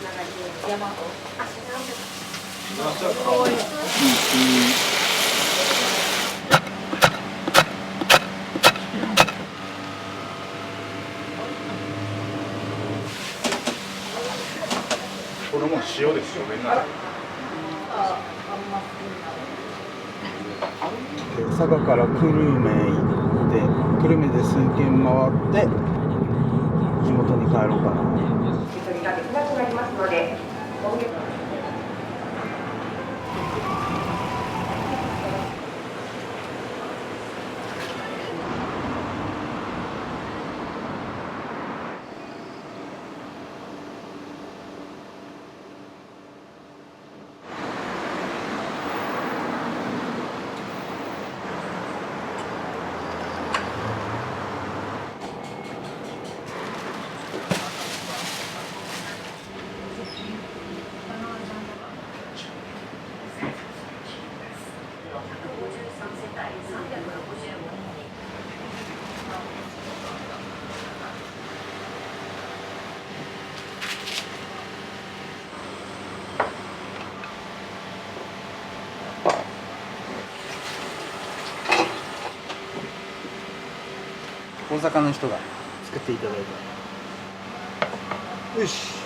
これも塩ですよね。佐賀から久留米行って久留米で数軒回って地元に帰ろうかな。受け取りができなくなりますので、今月大阪の人が作っていただいた。よし。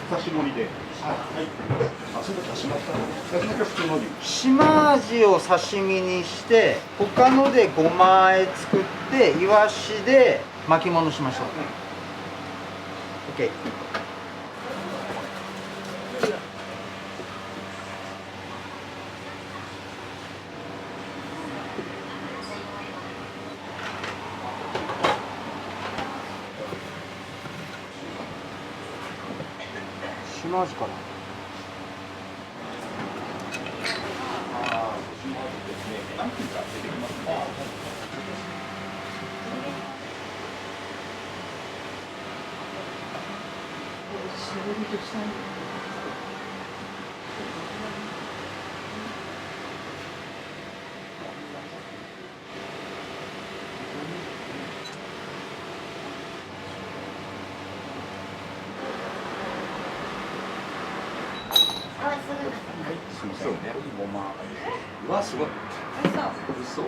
刺し盛りで。はい。あ、それ足しました。刺し盛りは普通のに。島味を刺身にして他のでごま和え作ってイワシで巻物しましょう。OK。島味かな。何品か出てきますね。すみませんね。ごま。うわ、すごい。美味しそう。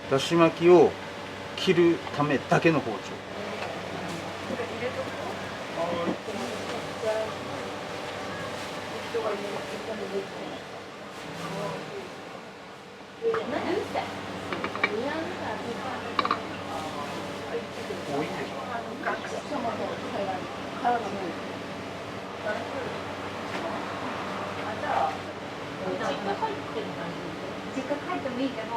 だし巻きを切るためだけの包丁。実家帰ってもいいけど、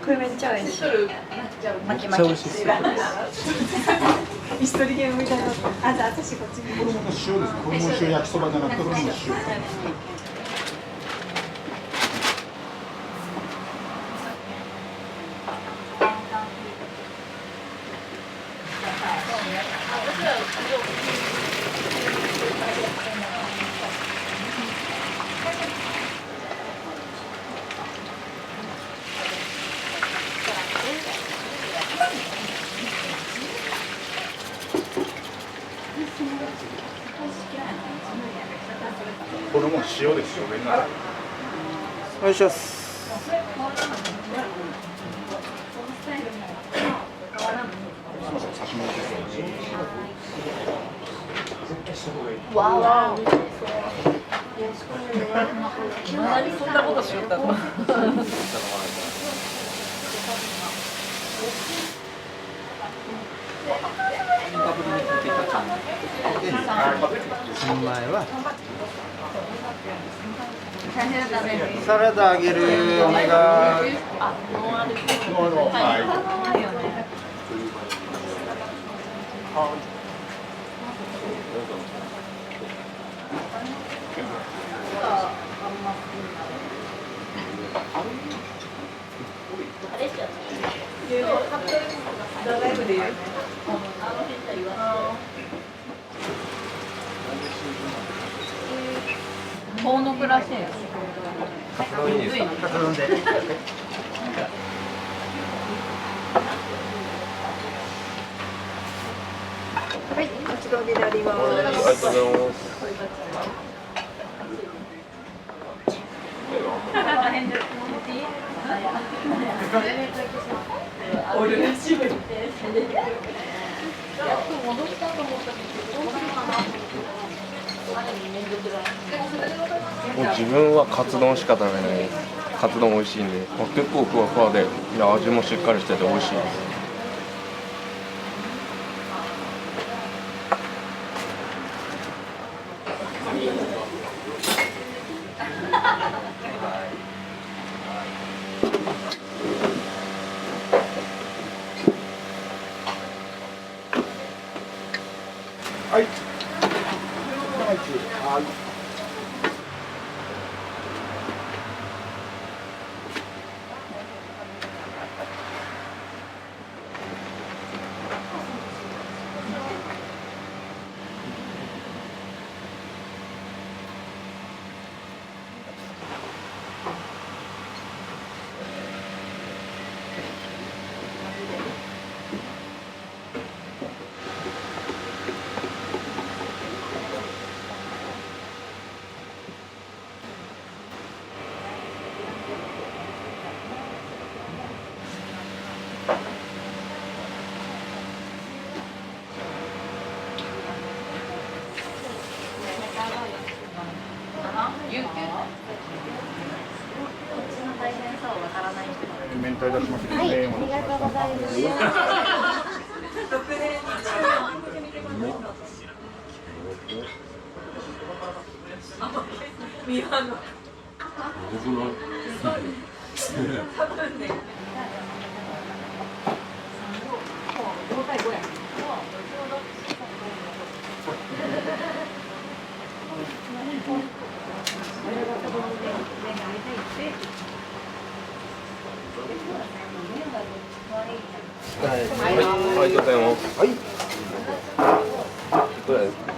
これめっちゃ美味しい。巻き巻き。美味しいです。一人ゲームみたいな。あ、じゃあ私こっちに。これも塩ですね。これも塩、焼きそばじゃなくてこれも塩。これも塩ですよ、上に。お願いします。すみません、刺身です。わー。そんなことしよったの。新米はサラダあげる。お願い。遠野暮らしい。カツ丼いいですか？カツ丼で。はい、カツ丼になります。ありがとうございます。もう自分はカツ丼しか食べない。カツ丼美味しいんで、結構ふわふわで、味もしっかりしてて美味しいです。はい。はい。明太だし巻きですね。はい、ありがとうございます。はい、ありがとうございます。はい。いくらですか？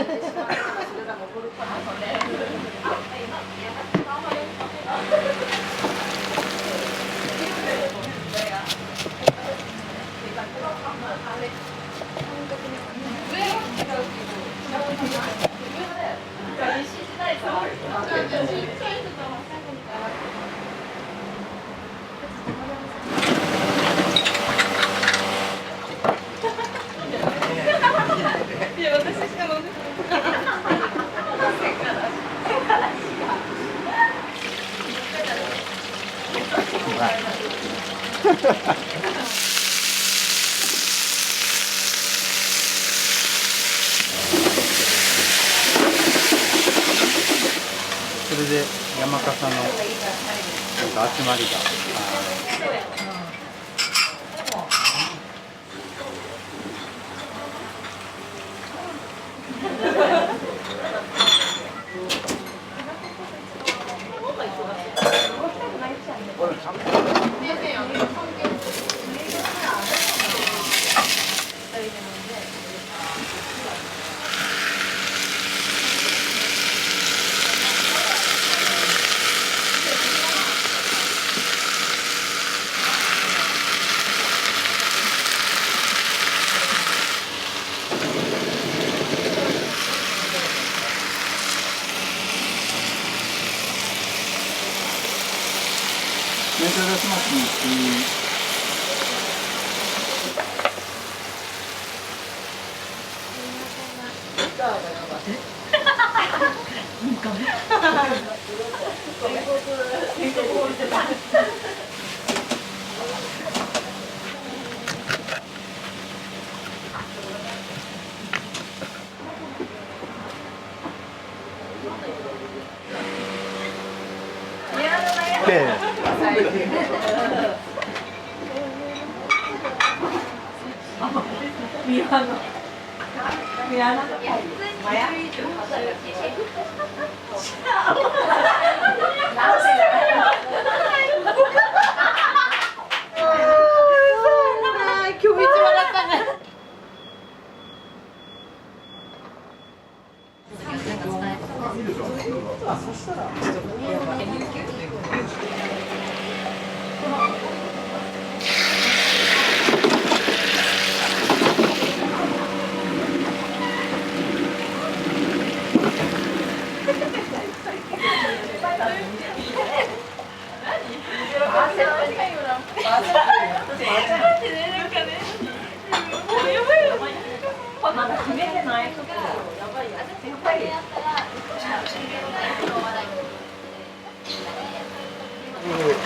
いや、私しか飲んでない。それで山笠のなんか集まりが電車出しますね。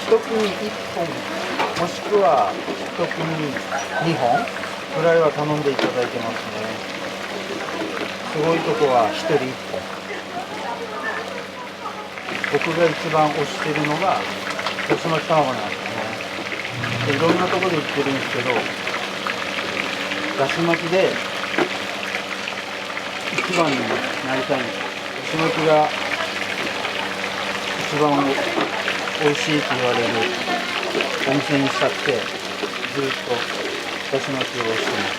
一組1本もしくは一組2本ぐらいは頼んでいただいてますね。すごいとこは1人1本。僕が一番推してるのがだし巻き卵なんですね。でいろんなとこで売ってるんですけど、だし巻きで一番になりたいんです。だし巻きが一番美味しいって言われるお店にしたくて、ずっとだし巻きをしてます。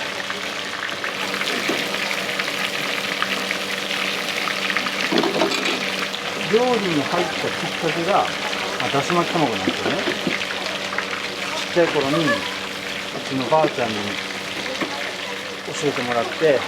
料理に入ったきっかけがだし巻き卵なんですよね。ちっちゃい頃にうちのばあちゃんに教えてもらって、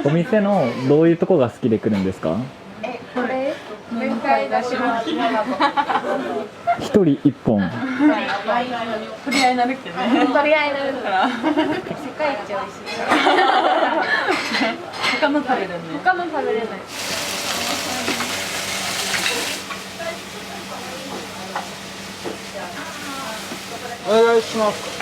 お店のどういうとこが好きで来るんですか？明太だし巻き一人一本。取り合いになるけどね。取り合いになるから世界一美味しい他の食べれるね。他の食べれないお願いします。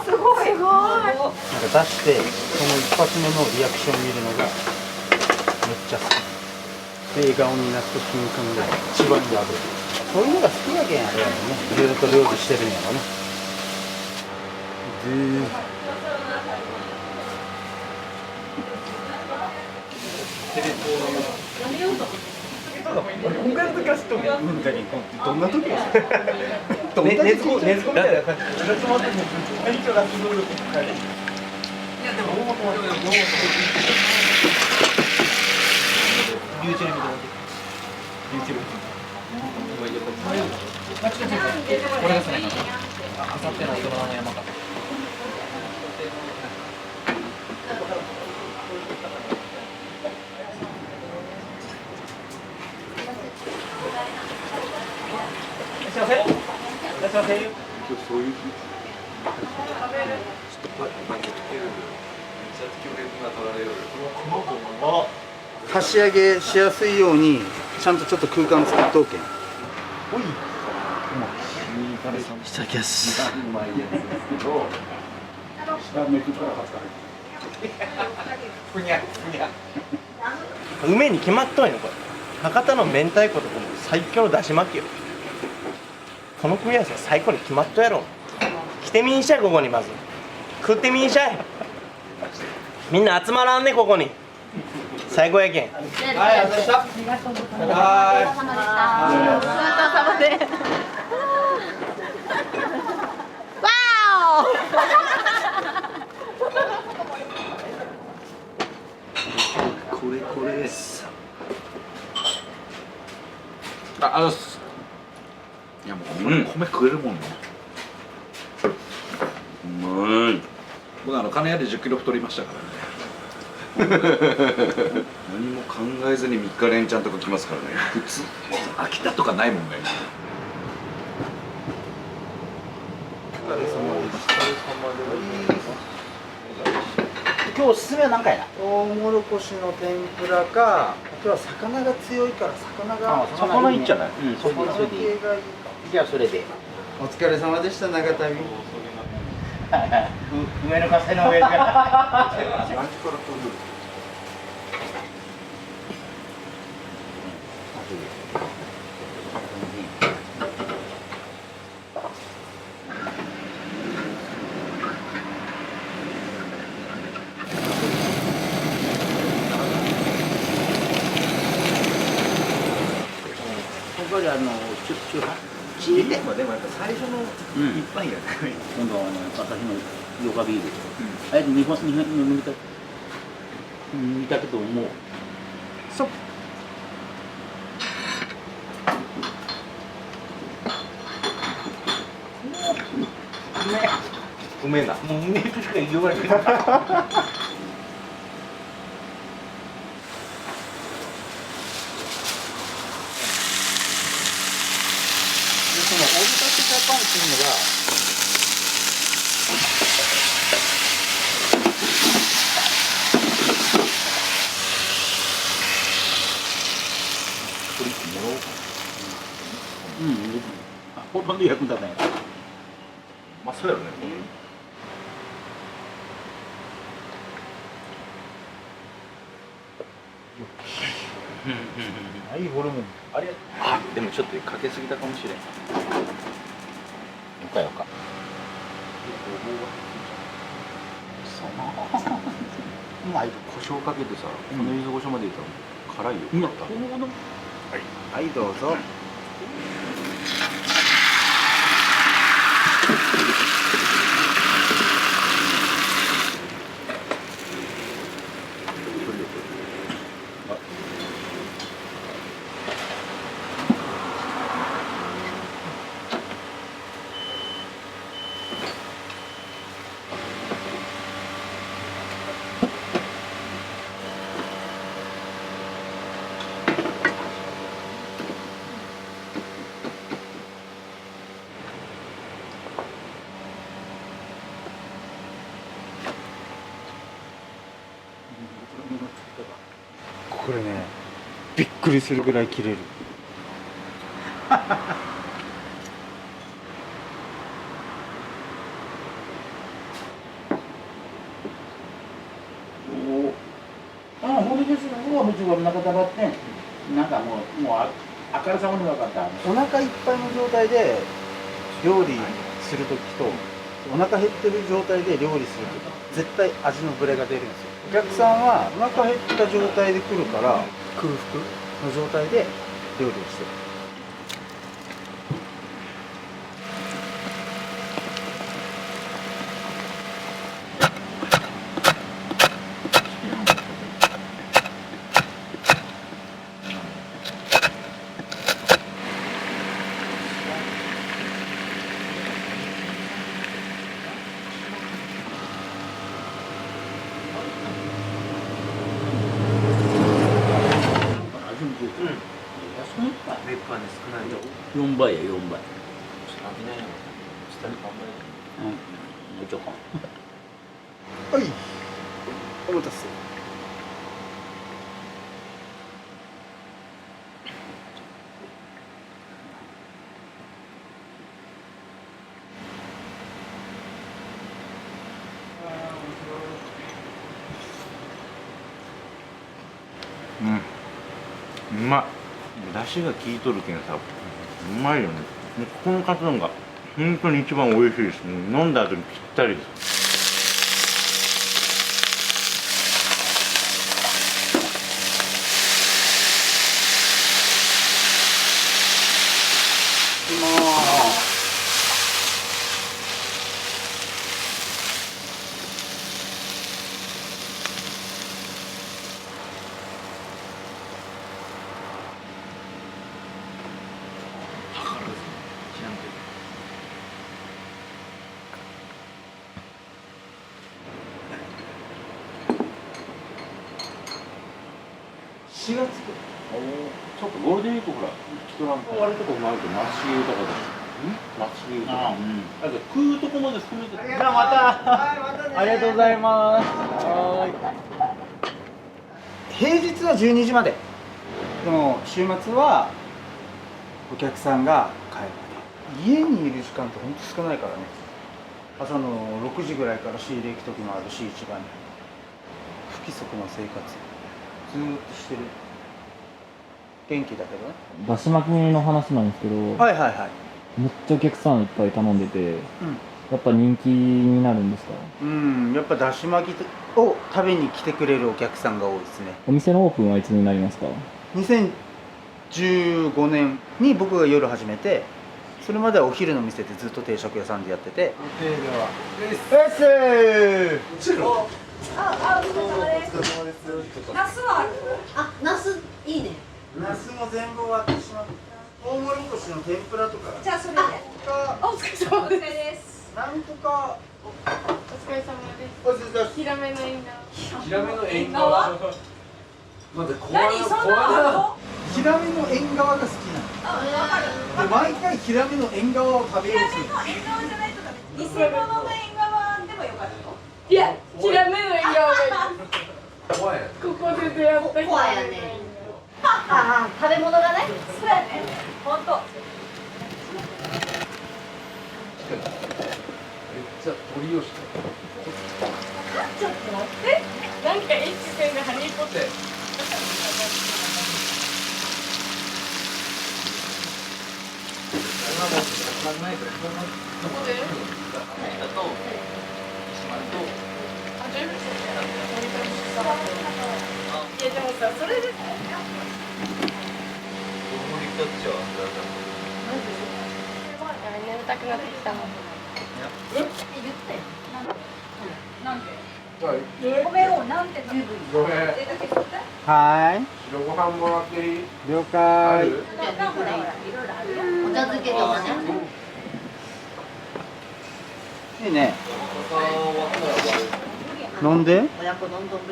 すごいすごいなんか出してその一発目のリアクション見るのがめっちゃ好きで、笑顔になった瞬間が一番やる。そういうのが好きやけんあれやもんね。ずっと料理してるんやろね。他の時は知っとるやん。どんな時はねずこみたいな感じ。そういう日。箸上げしやすいようにちゃんとちょっと空間作っとうけん。いただきます。うめに決まっとんよこれ。博多の明太子とかも最強のだし巻きよ。この組み合わせ最高に決まっとやろう。来てみんしゃい、ここに。まず食ってみんしゃい。みんな集まらんね、ここに。最高やけん。はい、ありがとうございました。はい。ごちそうさまでこれです。いやもう米食えるもんね。うまい。僕金谷で10キロ太りましたからね。何も考えずに3日連チャンとか来ますからね。普通飽きたとかないもんね。今日おすすめは何回な？トウモロコシの天ぷらか、今日は魚が強いから魚いいんじゃない？うん、魚系がいいか。じゃあそれで。お疲れ様でした、長旅。上の風の上から。ここで中華チーでもでもやっぱ最初の一杯やから、今度は朝日のヨガビール、あえて日本飲みたけどもうそううめえな、もううめえとしか言われてない。そのオールタスジャパンっていうのがほとんど役立たない。まあそうやろね。はい、ホルモン。あれ、でもちょっとかけすぎたかもしれん。よかよか。うまい。胡椒かけてさ、この柚子胡椒まで入れたら辛いよ。うまい。はい、どうぞ。これね、びっくりするぐらい切れる。ほんでですね、もうお腹たばってなんかもうあからさまに分かった。お腹いっぱいの状態で料理するときと、お腹減ってる状態で料理するとき、絶対味のブレが出るんですよ。お客さんはお腹減った状態で来るから空腹の状態で料理をしてる。別班で少ないよ。 4倍や4倍。ちょっと危ないよ。下に頑張れ。もうちょっと。はい。お待たせ。うまい。出汁が効いとるけんさ、うまいよね。ここのカツ丼が本当に一番美味しいです。飲んだ後にぴったりです。4月ちょっとゴールデンウィークほら人なんか割るとこ回ると松重豊かだし松重豊かだから食うとこまで含めてじゃあまたありがとうございます。平日は12時まででも週末はお客さんが帰る家にいる時間ってほんと少ないからね。朝の6時ぐらいから仕入れ行く時もあるし一番不規則な生活ずーっとしてる。元気だけどね。だし巻きの話なんですけど、はいはいはい。めっちゃお客さんいっぱい頼んでて、やっぱ人気になるんですか？やっぱだし巻きを食べに来てくれるお客さんが多いですね。お店のオープンはいつになりますか？2015年に僕が夜始めて、それまではお昼の店でずっと定食屋さんでやってて。お手ではあ、お疲れ様です。ナスはある？あ、ナスいいね。ナスも全部終わってしまった。トウモロコシの天ぷらとか。じゃあそれで。お疲れ様です。なんとか。お疲れ様です。お疲れ様です。ヒラメの縁側。ヒラメの縁側。何そんなの？ヒラメの縁側が好きなの。わかる。で毎回ヒラメの縁側を食べようとする。ヒラメの縁側じゃないとダメ。偽物の縁側でもよかったよ。いや、ヒラメの縁側がいい。怖い。ここで出会ったヒ怖いやラメの縁側。ね。食べ物がね。そうやね。本当。かにめっちゃ鳥をしてちょっと待ってなんか一くんがハリーポッターどこで？いやでもさ、それで眠たくなってきたの。はい。白ご飯もらっていい？了解。お茶漬けとかね。いいね。なんで？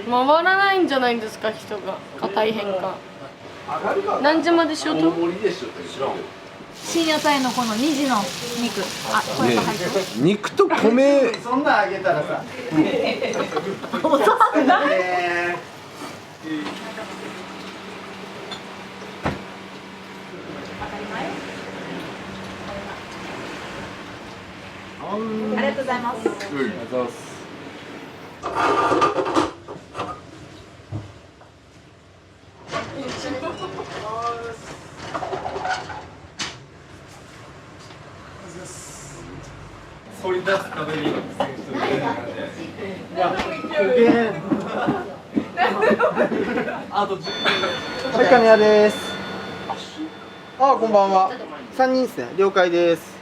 回らないんじゃないんですか、人が大変か。何時までしようと？深夜帯のこの2時の肉。あ、これが入ってる。肉と米そんなんあげたらさ。お父さんだ。ありがとうございます。はい、金谷です。あ、こんばんは。3人ですね。了解です。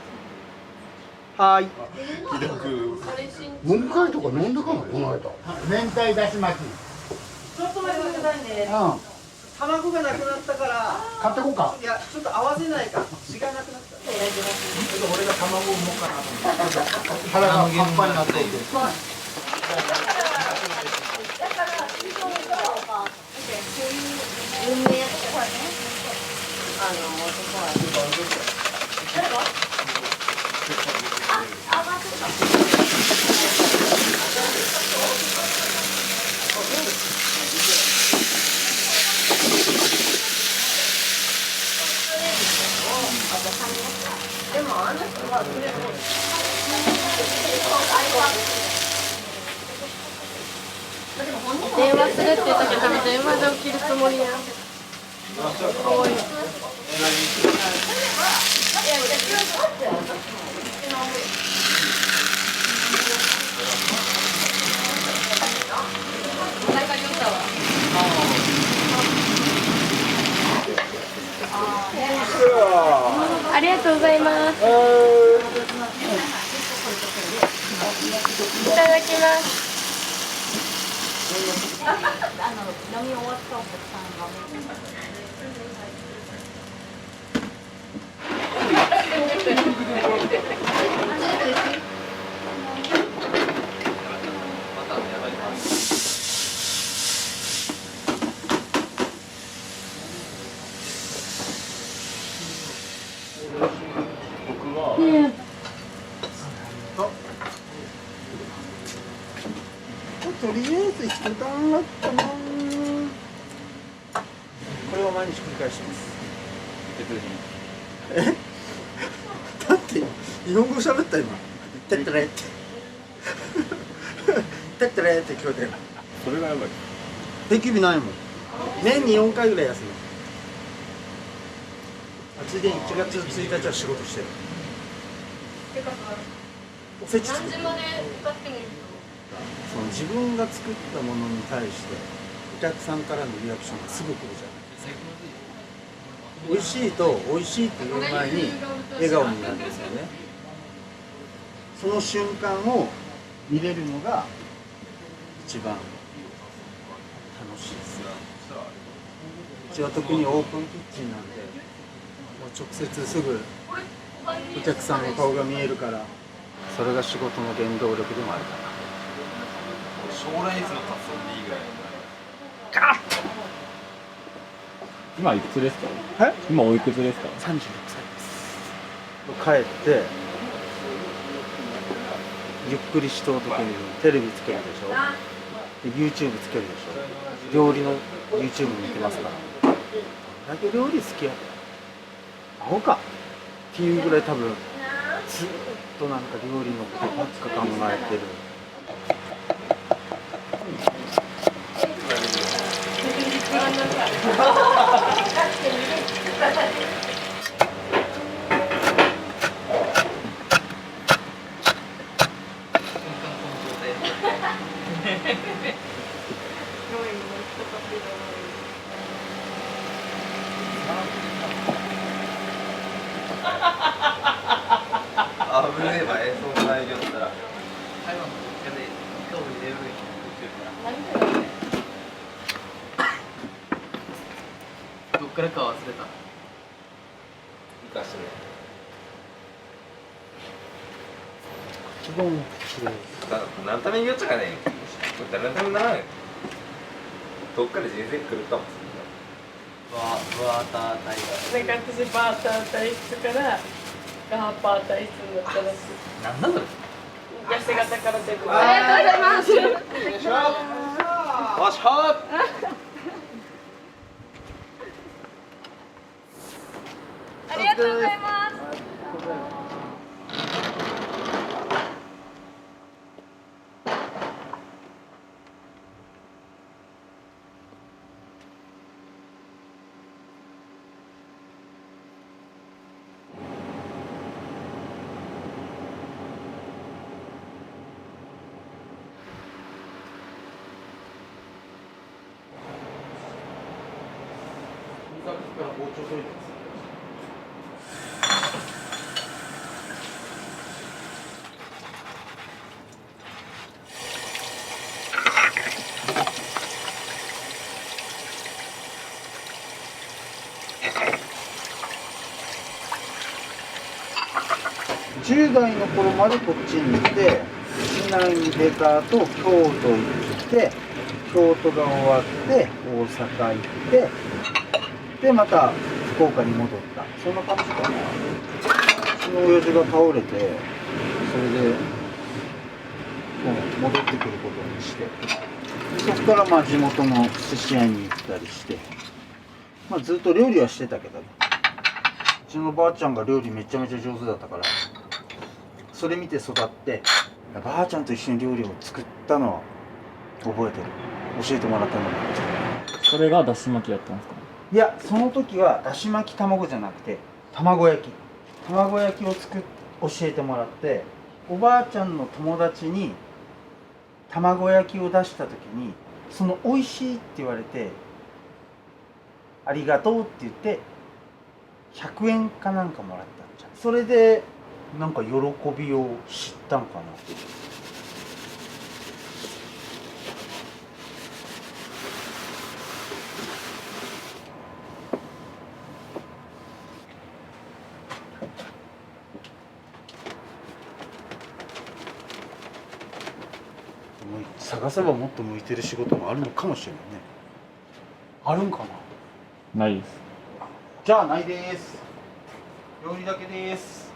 はーい。飲み会とか飲んでかないこの間。明太だし巻き。ちょっと待ってくださいね。うん。卵がなくなったから買ってこうか。いやちょっと合わせないか時間なくなった俺が卵を産もうかなと思って。腹がパンパンになってて。電話するって言ったけど、多分電話で起きるつもりや。多い。ありがとうございます。いただきます。飲み終わったお客さんが。とりあえず一段あったな。これを毎日繰り返してます。だって日本語喋った今。てってれって。てってれって聞こえてる。それがやばい。定休日ないもん。年に4回ぐらい休む。ついでに1月1日は仕事してる。おせち作ってる。何時まで使ってもいい？その自分が作ったものに対してお客さんからのリアクションがすぐ来るじゃないですか。美味しいと美味しいって言う前に笑顔になるんですよね。その瞬間を見れるのが一番楽しいです。うちは特にオープンキッチンなんでもう直接すぐお客さんの顔が見えるから、それが仕事の原動力でもあるかな。将来図の発想でいいぐらい。今いくつですか？え？今おいくつですか？ 36歳です。帰ってゆっくりしとる時にテレビつけるでしょ。で YouTube つけるでしょ。料理の YouTube 見てますから。だけ料理好きやで。アホかっていうぐらい多分ずっとなんか料理のことばっか考えてる。危ねえわ、そんな営業ったら。どっからか忘れた。生かしてる。何のために言っちゃかねえ。誰のためにならない。どっから人生狂ったもん。バータータイガー。なんか私バーター体質からガハパー体質になったらしい。なんだそれ。痩せ型から出てる。ありがとうございます。よいしょ。わしはありがとうございます。10代の頃までこっちにいて、市内に出た後京都行って京都が終わって大阪行ってでまた福岡に戻った、そんな感じかな。うちの親父が倒れて、それで戻ってくることにして、そこからまあ地元の寿司屋に行ったりして、まあ、ずっと料理はしてたけど、うちのばあちゃんが料理めちゃめちゃ上手だったから、それ見て育って、ばあちゃんと一緒に料理を作ったのは覚えてる。教えてもらったのも。それがだし巻きだったんですか？いや、その時はだし巻き卵じゃなくて卵焼きを教えてもらって、おばあちゃんの友達に卵焼きを出した時に、その美味しいって言われて、ありがとうって言って100円かなんかもらったんじゃん。それでなんか喜びを知ったんかな。探せばもっと向いてる仕事もあるのかもしれないね。あるんかな。ないです。じゃあないです。料理だけです。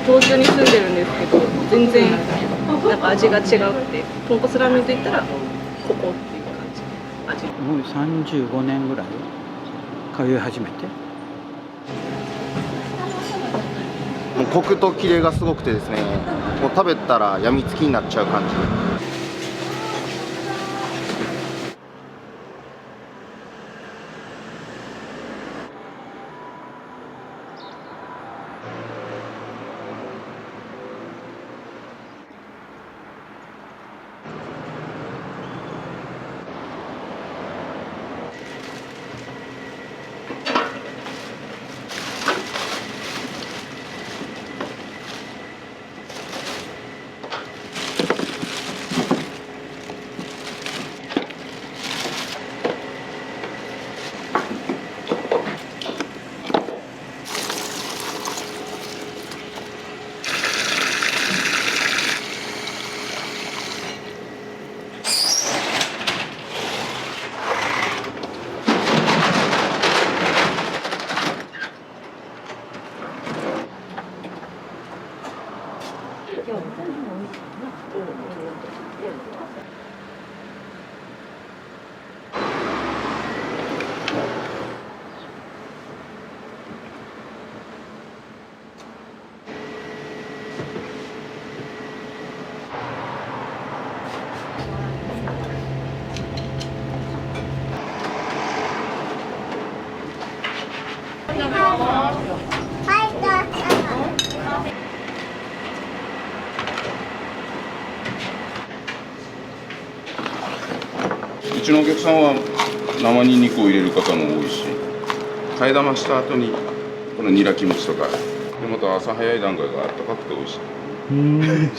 東京に住んでるんですけど、全然なんか味が違くて、豚骨ラーメンといったらここっていう感じ。もう35年ぐらい通い始めて。もうコクとキレがすごくてですね、もう食べたらやみつきになっちゃう感じ。うちのお客さんは生ニンニクを入れる方も多いし、替え玉した後にこのニラキムチとかで、また朝早い段階があったかくて美味しい。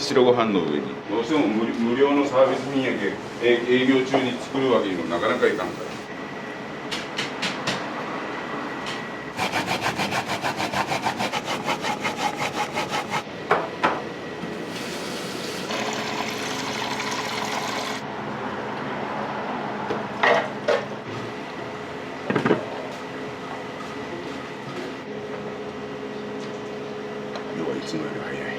白ご飯の上にどうしても無料のサービス品やけ営業中に作るわけにもなかなかいかんから。量はいつもより早い。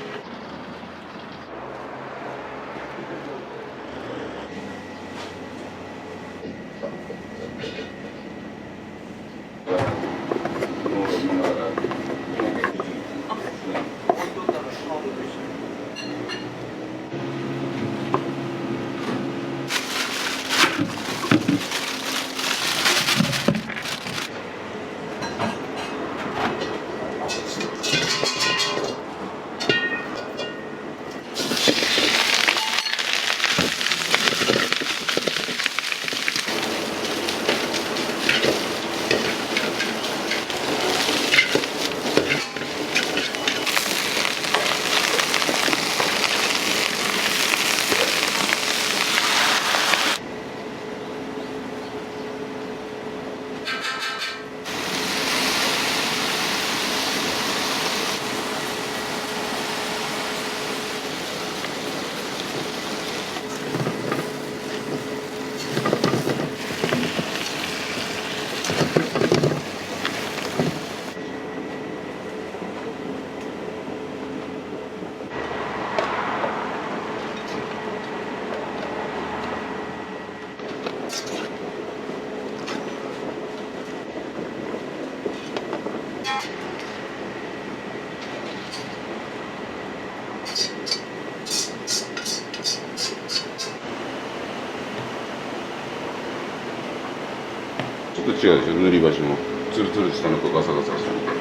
ちょっと違うでしょ、塗り箸もツルツルしたのとガサガサしたのと。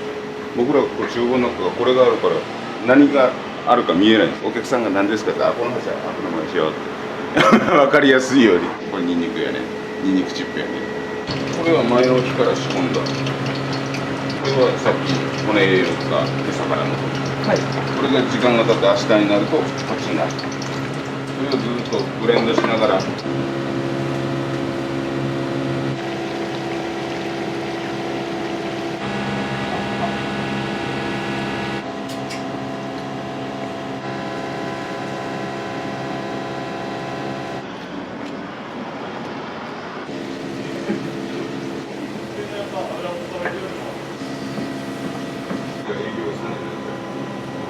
僕らこう厨房の中がこれがあるから何があるか見えないんです。お客さんが何ですかって、あ、この箸はこの箸よって分かりやすいように。これニンニクやね、ニンニクチップやね。これは前の日から仕込んだ。これはさっき骨入れるか手魚のと、はい、これが時間が経って明日になるとこっちになる。それをずっとブレンドしながら。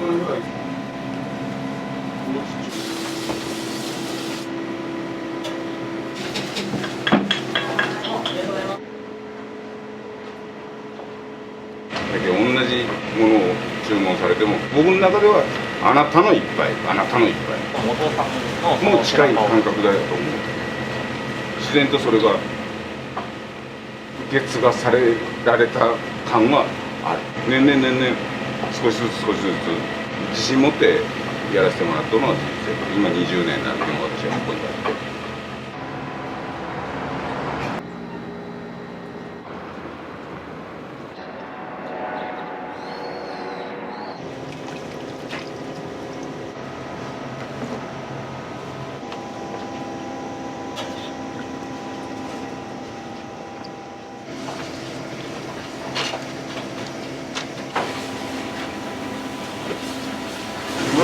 この同じものを注文されても僕の中ではあなたの一杯あなたの一杯もう近い感覚だよと思う。自然とそれが受け継がされられた感はある。年々少しずつ自信持ってやらせてもらったのは事実。今20年になるけど私はここに立って。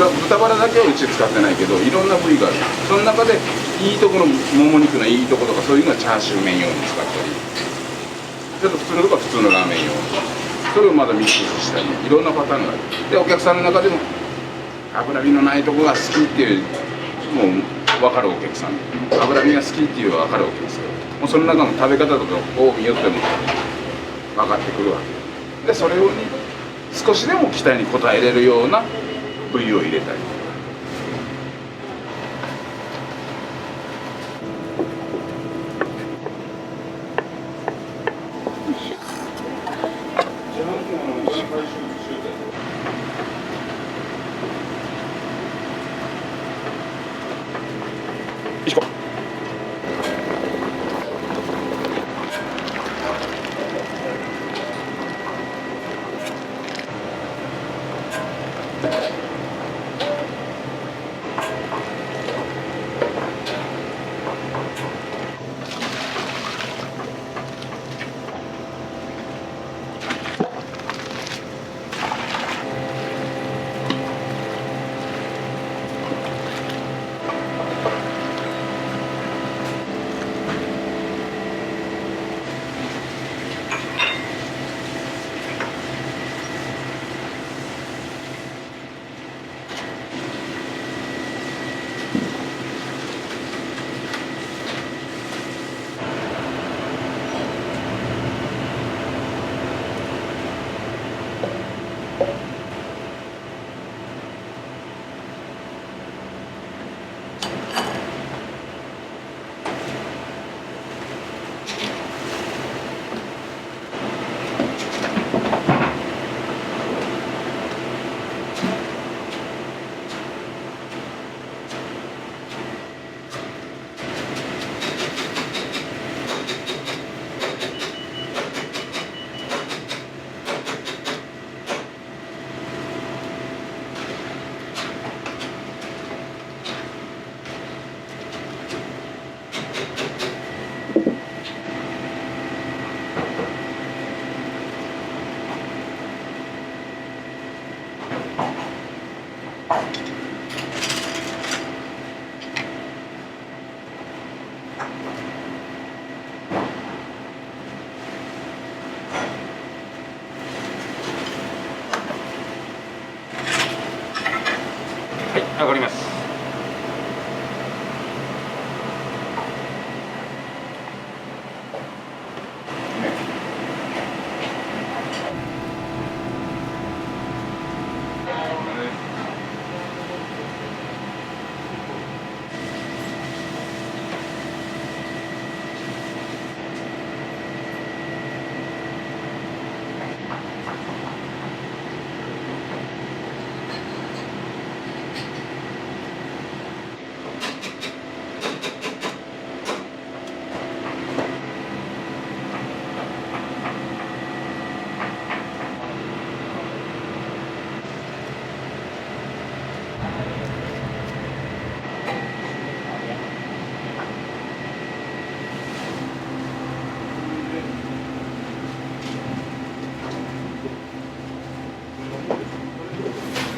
豚バラだけはうち使ってないけどいろんな部位がある。その中でいいところもも肉のいいところとかそういうのはチャーシュー麺用に使ったり、ちょっと普通のとこは普通のラーメン用にそれをまだミックスしたりいろんなパターンがある。でお客さんの中でも脂身のないとこが好きっていうもう分かるお客さん、脂身が好きっていう分かるお客さん、もうその中の食べ方とかを見よっても分かってくるわけで、それを少しでも期待に応えれるような部位を入れたり。上がります。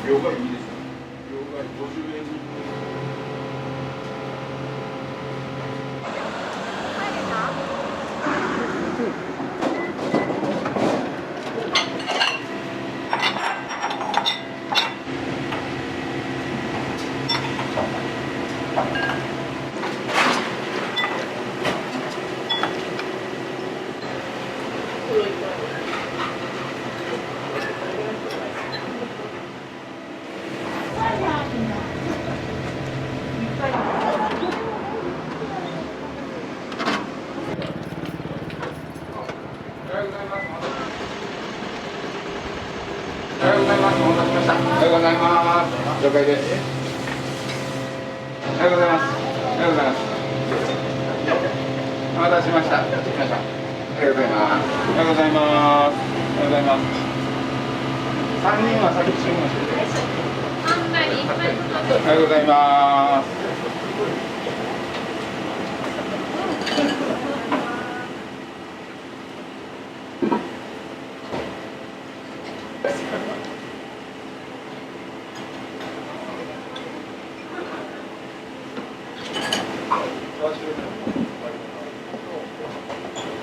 両替いいですか？両替50円に。した。おはようございます。了解です。おはようございます。おはようございます。お待たせしました。おはようございます。おはようございます。おはようございます。おはようございます。3人は先注文してください。おはようございます。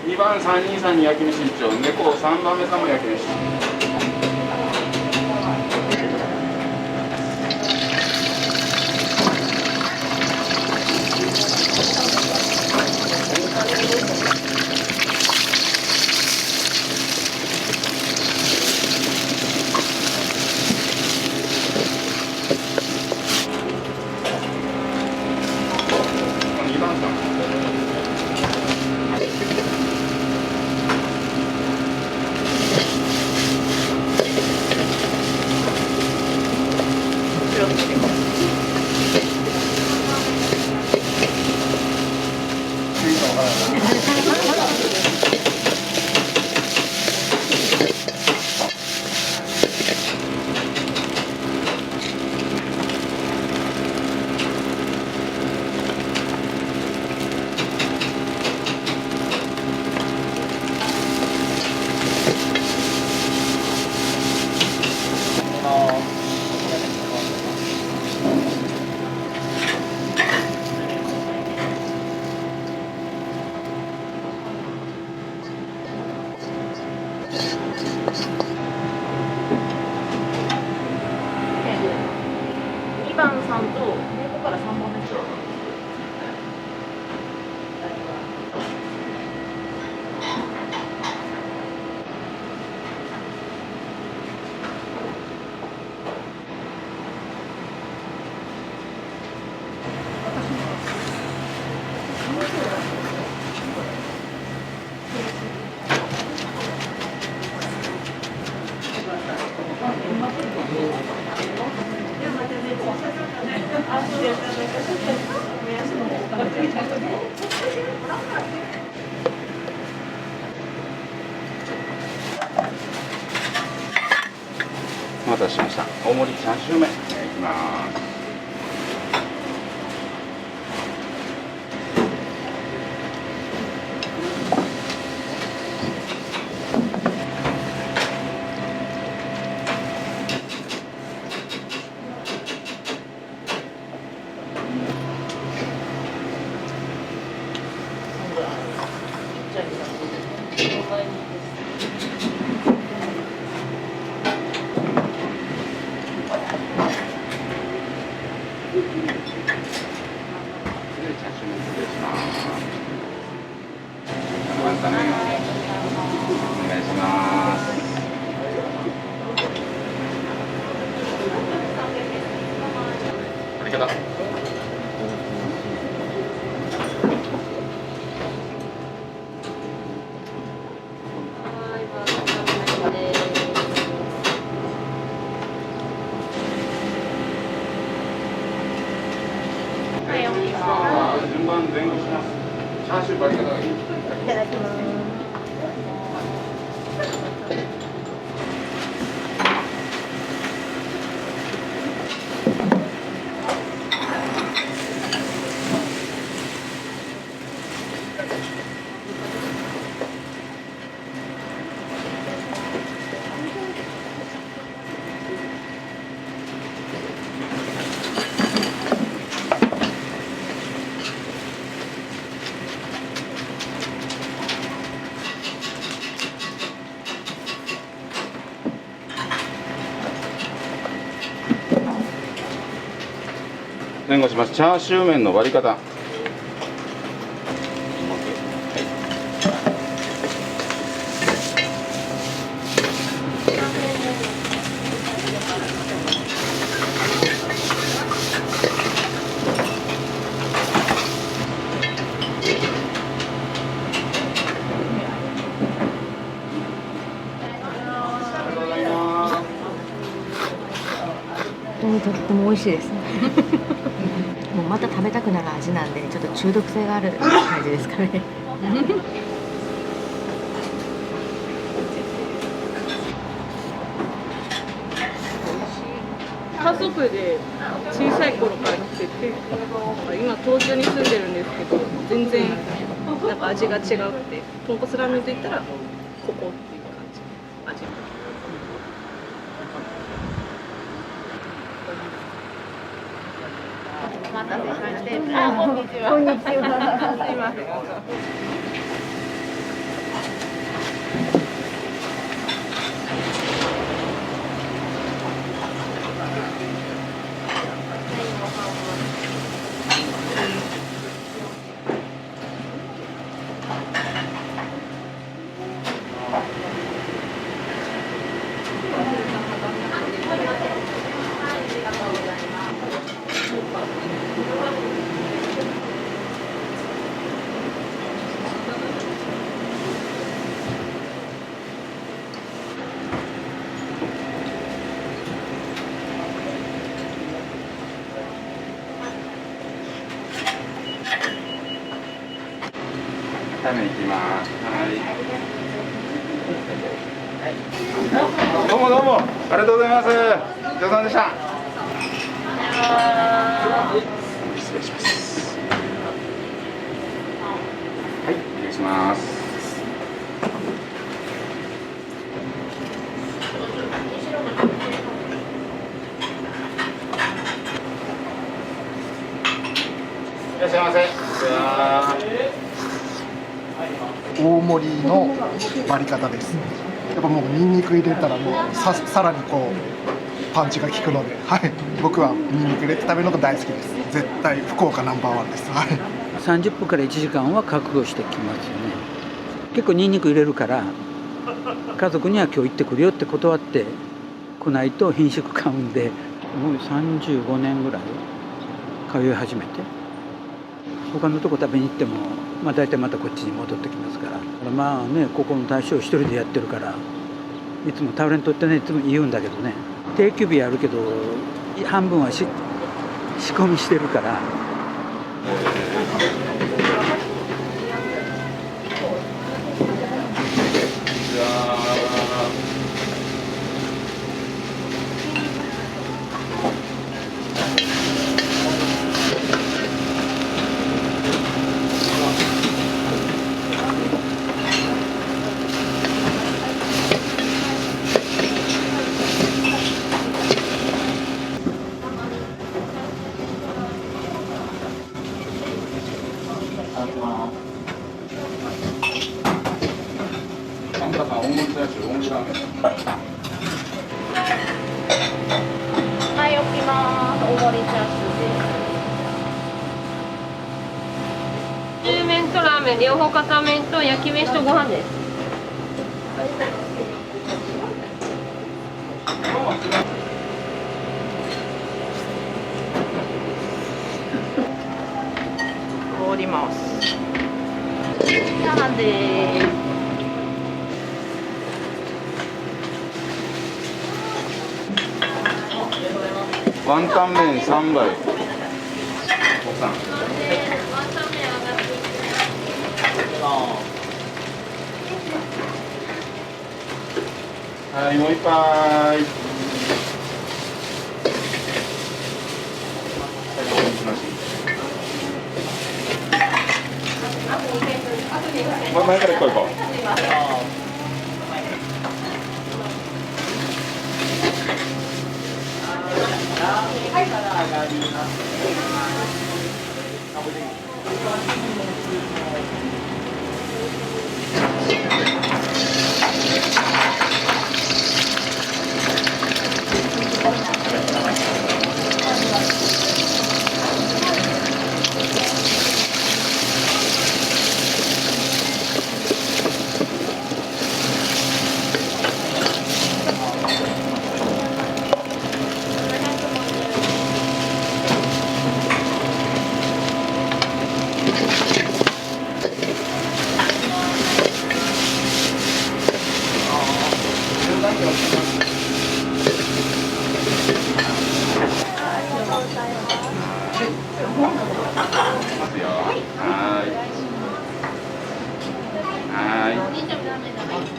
2番323に焼き飯一丁、猫3番目さんも焼き飯。2番さん。2番さんと猫から3番目。お待たせしました。大盛り3周目いきます。お願いします。ありがとう。順番前後します。チャーシューバリカタがいい。いただきます。前後します。チャーシュー麺の割り方。にとっても美味しいです。もうまた食べたくなる味なんで、ちょっと中毒性がある感じですかね。家族で小さい頃から来てて、今東京に住んでるんですけど、全然なんか味が違くて、豚骨ラーメンといったらここっていう感じ。味。お待たせしまして。こんにちは。こんにちは。すいません。タメいきます。どうもどうも、ありがとうございます。お疲れ様でした。失礼します。はい、お願いします。いらっしゃいませ。大盛りの割り方です。やっぱもうニンニク入れたらもうさらにこうパンチが効くので、はい、僕はニンニク入れて食べるのが大好きです。絶対福岡ナンバーワンです。はい。30分から1時間は覚悟してきますよね。結構ニンニク入れるから家族には今日行ってくるよって断って来ないと品種買うんで、もう35年ぐらい通い始めて、他のとこ食べに行ってもまあ、大体またこっちに戻ってきますから。まあね、ここの大将一人でやってるからいつもタウレントってね、いつも言うんだけどね、定休日あるけど半分は仕込みしてるから。はい、置きます。大盛りチャーシューです。中麺とラーメン、両方片麺と焼き飯とご飯です。凍ります。チャーハンです。ワンタン麺3杯。はい、もう一杯。前から行こう。はいから上がります。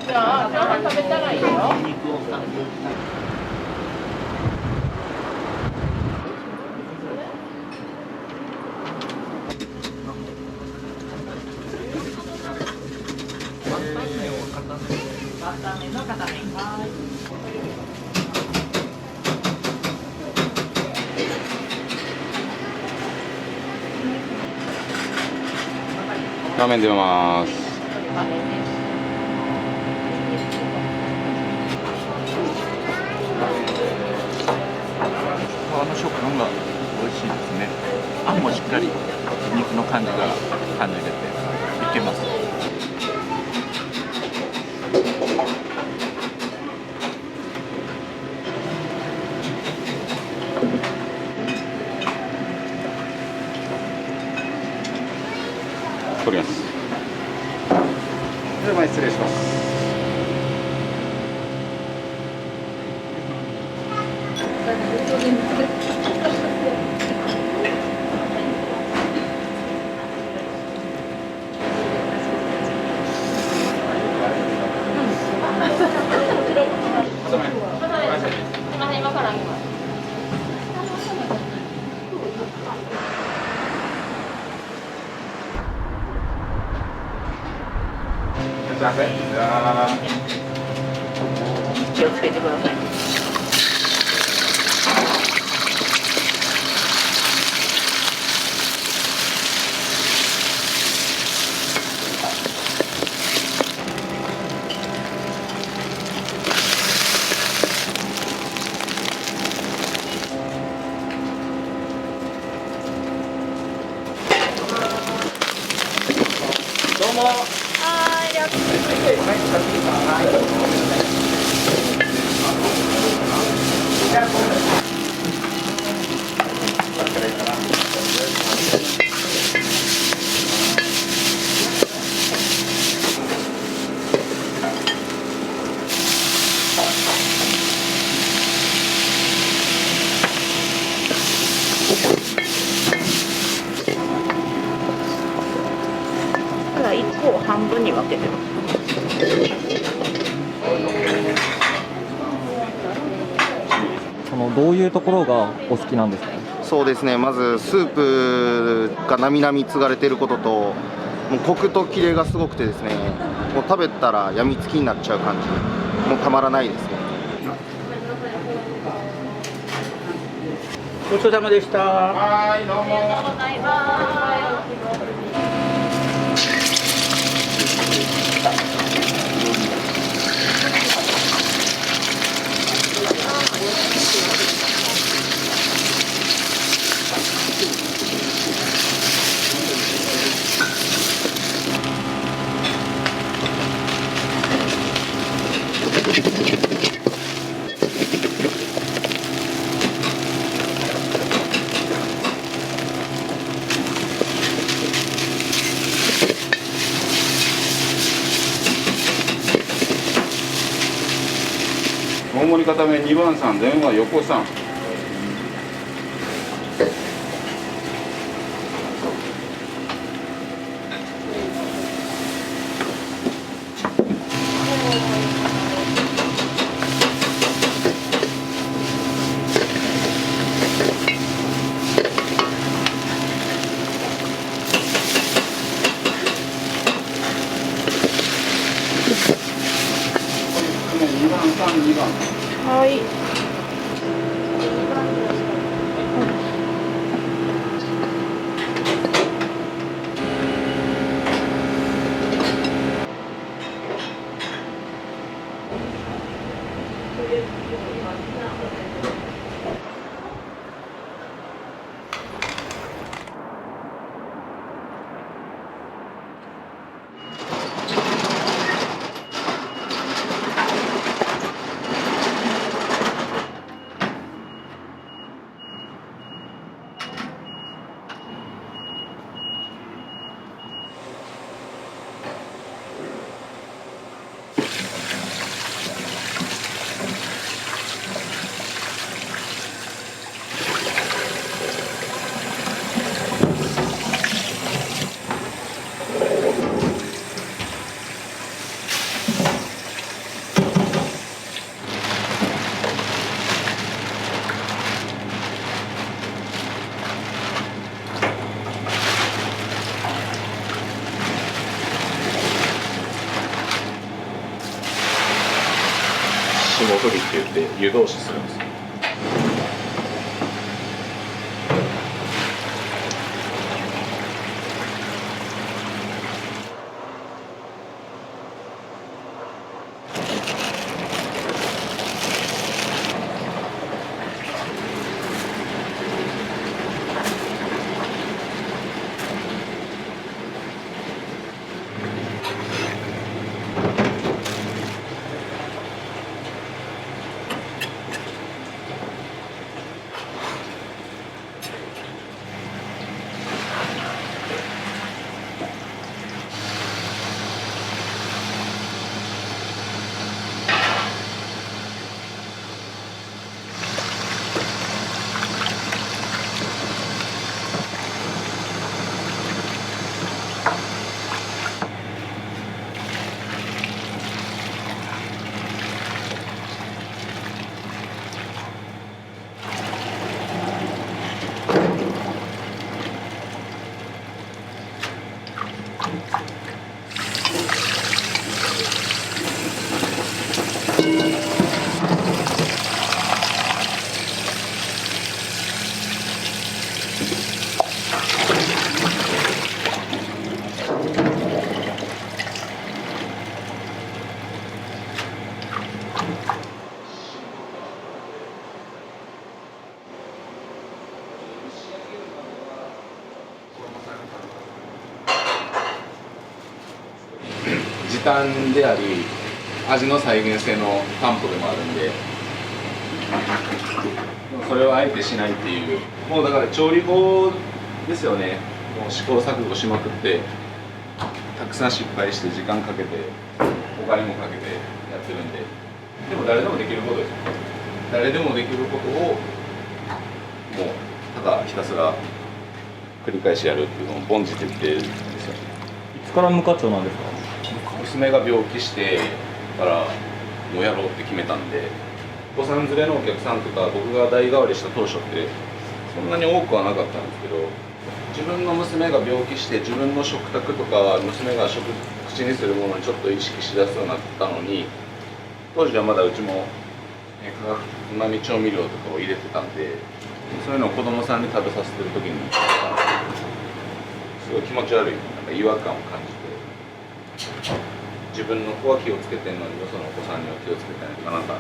じゃあチャーハン食べたらいいよ。ラーメン出ます。皮の食感が美味しいですね。あんもしっかり肉の感じが感じれていけます。取ります。では前失礼します。気をつけてください。どうも。ただ1個を半分に分けてます。どういうところがお好きなんですか？そうですね、まずスープがなみなみ継がれていることと、もうコクとキレがすごくてですね、もう食べたらやみつきになっちゃう感じ、もうたまらないですね。ごちそうさまでした。はい、どうも。ありがとうございます大盛り固め2番さん、電話横さん。2番3、2番。はい。霜降りって言って湯通しするんですよ。時短であり味の再現性の担保でもあるんで、それをあえてしないっていう、もうだから調理法ですよね。もう試行錯誤しまくってたくさん失敗して時間かけてお金もかけてやってるんで、でも誰でもできることです。誰でもできることをもうただひたすら繰り返しやるっていうのを凡事徹底ですよね。いつから無課長なんですか？娘が病気してからもうやろうって決めたんで、お子さん連れのお客さんとか僕が代替わりした当初ってそんなに多くはなかったんですけど、自分の娘が病気して自分の食卓とか娘が口にするものにちょっと意識しだすようになったのに、当時はまだうちも化学うまみ調味料とかを入れてたんで、そういうのを子供さんに食べさせてる時にすごい気持ち悪い、なんか違和感を感じて、自分の子は気をつけてんのによそのお子さんには気をつけてないとか、なんか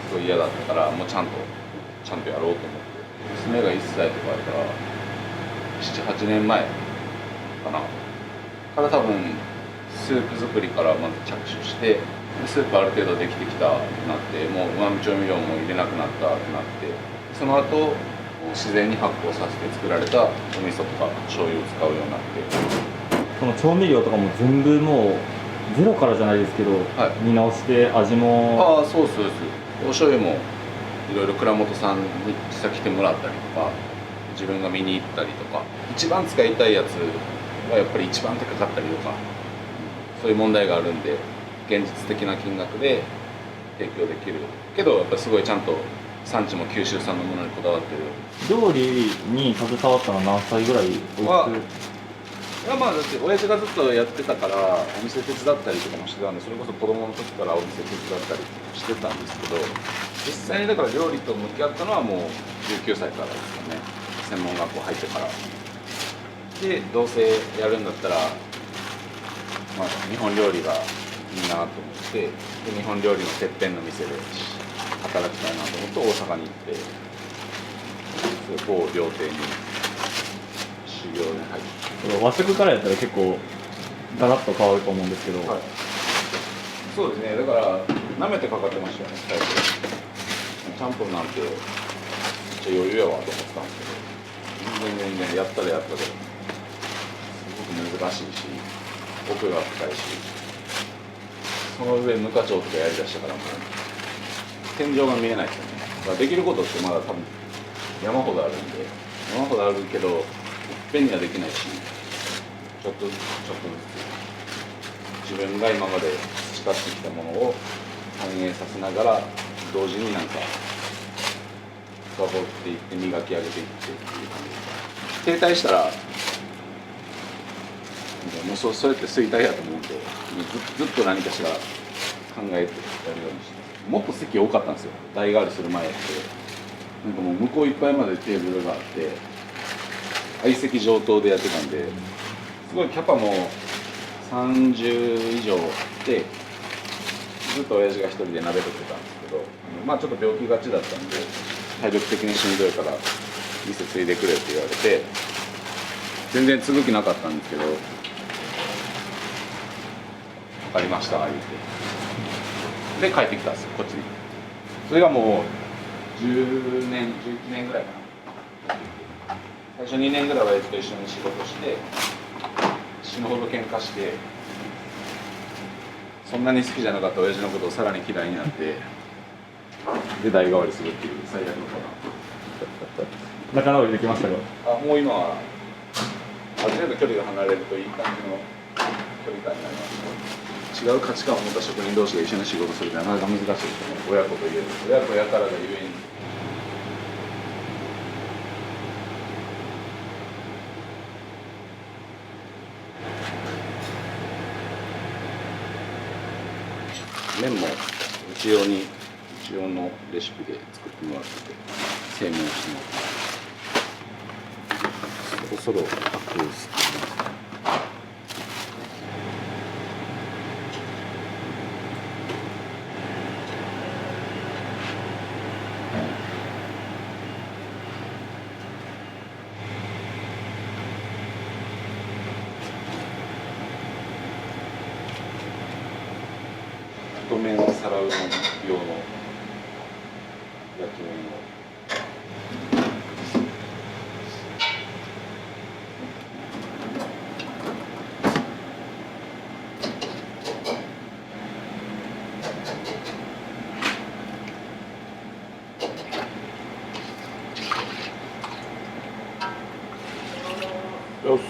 すごい嫌だったから、もうちゃんとやろうと思って、娘が1歳とかだから7、8年前かなから多分スープ作りからまず着手して、スープある程度できてきたってなって、もううまみ調味料も入れなくなったってなって、その後自然に発酵させて作られたお味噌とか醤油を使うようになって、その調味料とかも全部もうゼロからじゃないですけど、見直して味も。ああ、そうですそうです。お醤油もいろいろ倉本さんに実際来てもらったりとか、自分が見に行ったりとか、一番使いたいやつはやっぱり一番高かったりとか、そういう問題があるんで、現実的な金額で提供できるけど、やっぱりすごいちゃんと産地も九州産のものにこだわってる。料理に携わったのは何歳ぐらい？いや、まあだって親父がずっとやってたからお店手伝ったりとかもしてたんで、それこそ子供の時からお店手伝ったりしてたんですけど、実際にだから料理と向き合ったのはもう19歳からですかね。専門学校入ってから。でどうせやるんだったら、まあ、日本料理がいいなと思って、で日本料理のてっぺんの店で働きたいなと思って大阪に行って、某料亭に修行に入って。和食からやったら結構ガラッと変わると思うんですけど、はい、そうですね。だから舐めてかかってましたよね、最初。ちゃんぽんなんてめっちゃ余裕やわと思ってたんですけど、全然やったらやったですごく難しいし、奥が深いし、その上無課長とかやりだしたからもう天井が見えないですよね。だからできることってまだ多分山ほどあるんで、山ほどあるけどいっぺんにはできないし、ちょっとずつ自分が今まで培ってきたものを反映させながら、同時になんか深掘っていって磨き上げていってっていう感じで、停滞したらもうそれって衰退やと思うんで、ずっと何かしら考えてやるようにしてます。もっと席多かったんですよ、代替わりする前って。なんかもう向こういっぱいまでテーブルがあって相席上等でやってたんで、すごいキャパも30以上で、ずっと親父が一人で鍋取ってたんですけど、まあちょっと病気がちだったんで体力的にしんどいから店継いでくれって言われて、全然継ぐ気なかったんですけど、分かりました言ってで帰ってきたんですよ、こっちに。それがもう10年11年ぐらいかな。最初2年ぐらいは親父と一緒に仕事して死ぬほど喧嘩して、そんなに好きじゃなかった親父のことをさらに嫌いになって、で代替わりするっていう最悪のパターン。仲直りできましたか？もう今はある程度距離が離れるといい感じの距離感になりますね。違う価値観を持った職人同士が一緒に仕事するってなかなか難しいですね。親子と言える、親子やからがゆえに。麺もうち用のレシピで作ってもらってて、製麺してもらって、そろそろアクですね。太麺を皿うどん用の焼き麺を。よし。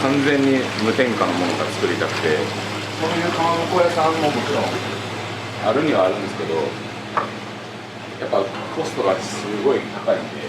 完全に無添加のものが作りたくて、そういうかまぼこ屋さんももちろんあるにはあるんですけど、やっぱコストがすごい高いんで。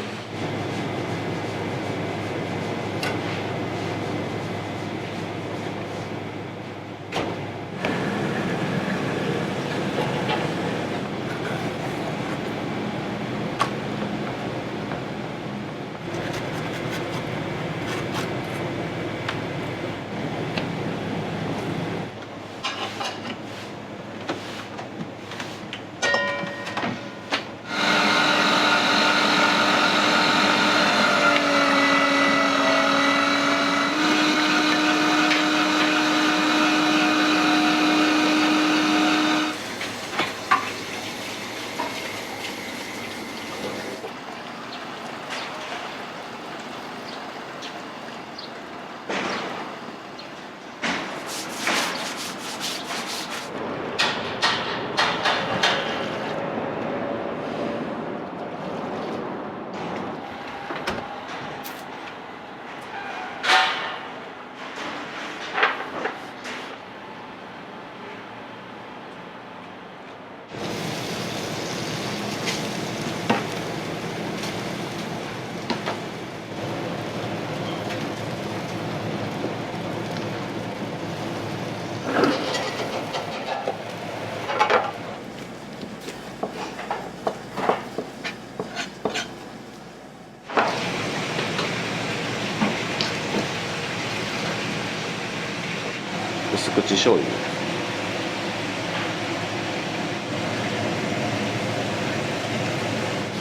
口醤油。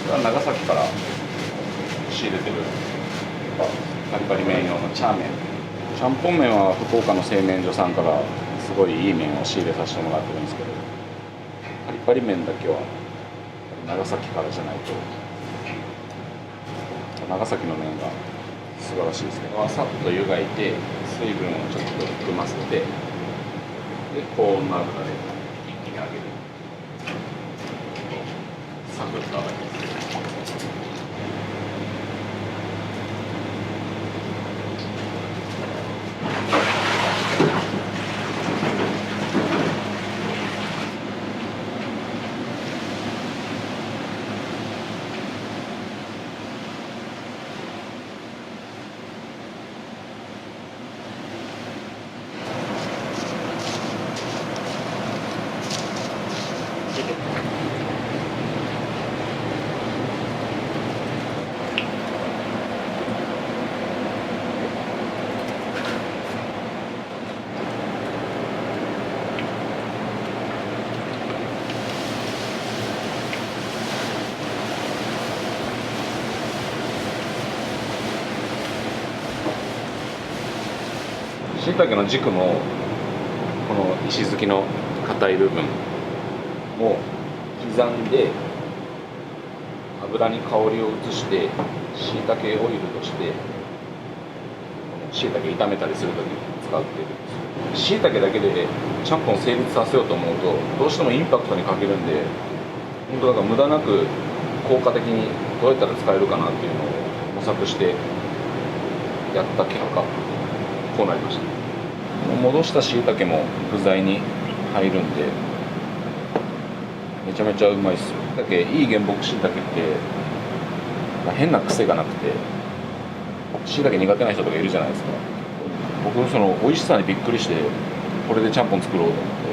これは長崎から仕入れてるパリパリ麺用のチャーメン。ちゃんぽん麺は福岡の製麺所さんからすごいいい麺を仕入れさせてもらってるんですけど、パリパリ麺だけは長崎からじゃないと。長崎の麺が素晴らしいですね。さっと湯がいて水分をちょっと含ませて、で高温の油で一気に揚げる。サクッと揚がります。しいたけの軸もこの石突きの硬い部分を刻んで油に香りを移してしいたけオイルとしてしいたけ炒めたりするときに使っているんです。しいたけだけでちゃんぽん成立させようと思うとどうしてもインパクトに欠けるんで、本当だから無駄なく効果的にどうやったら使えるかなっていうのを模索してやった結果こうなりました。戻したしいたけも具材に入るんでめちゃめちゃうまいっすよ。だけいい原木しいたけって変な癖がなくて、しいたけ苦手な人とかいるじゃないですか。僕その美味しさにびっくりしてこれでちゃんぽん作ろうと思って。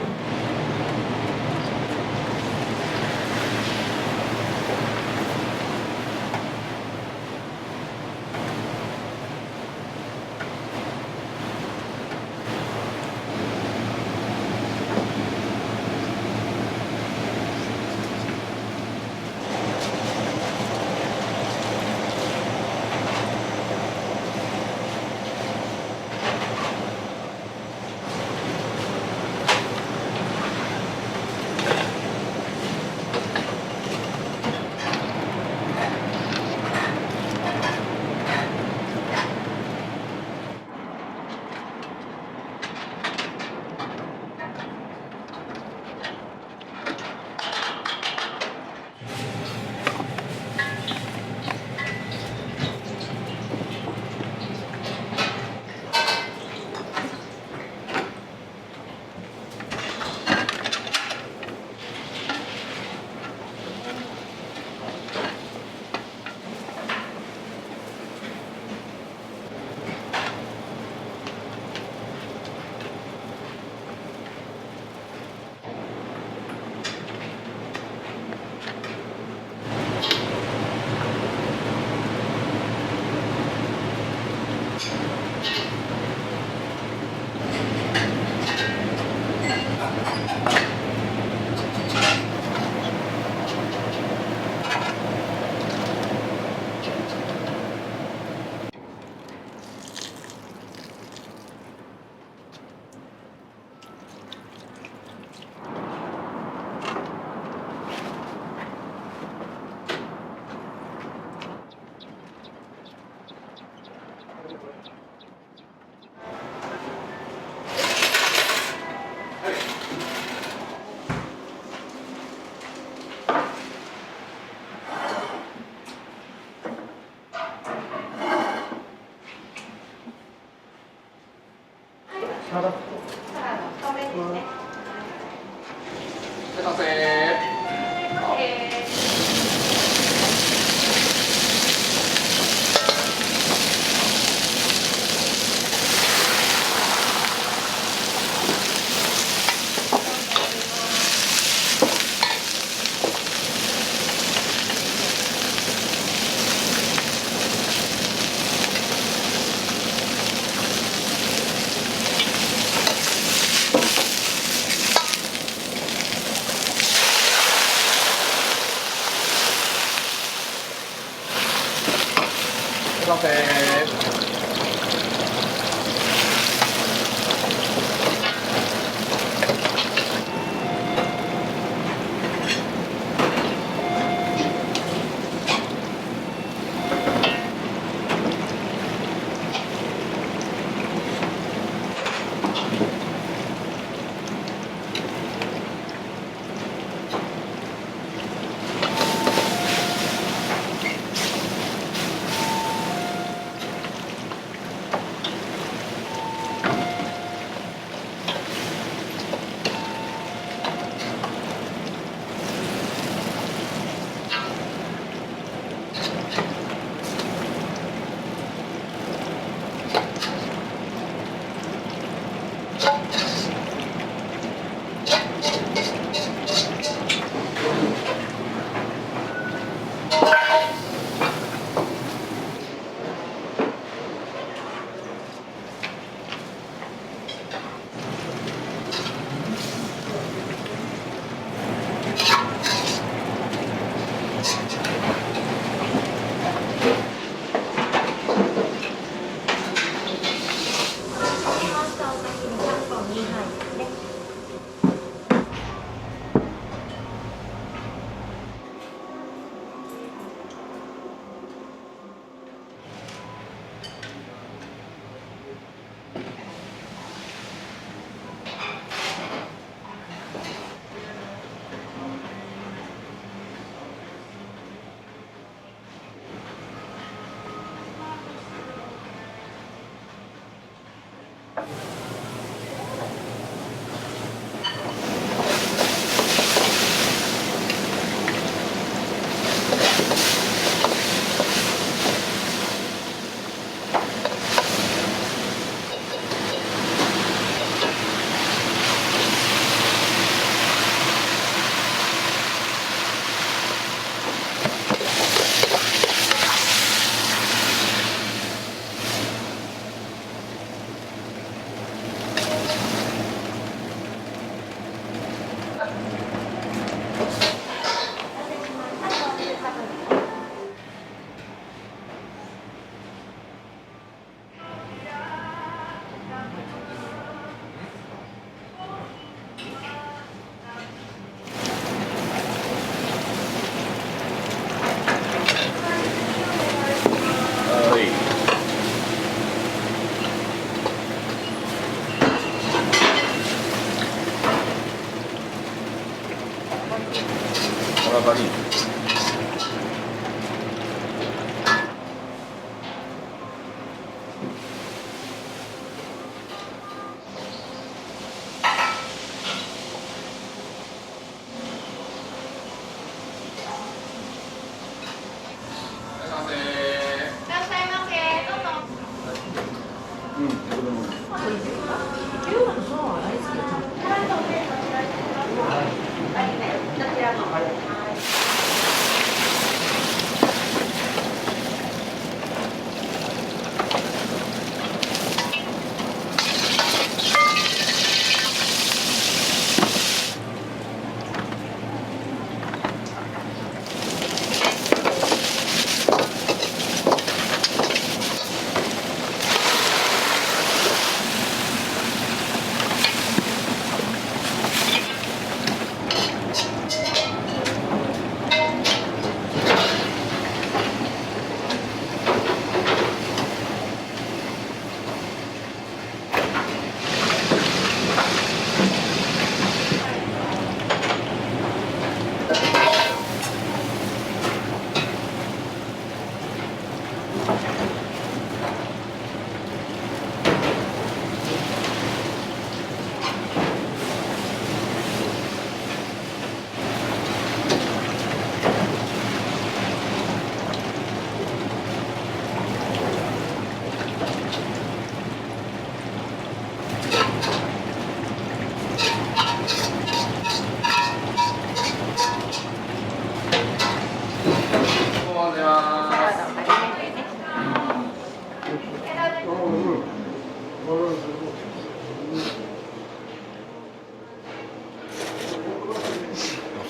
すいません。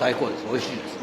最高です。美味しいです。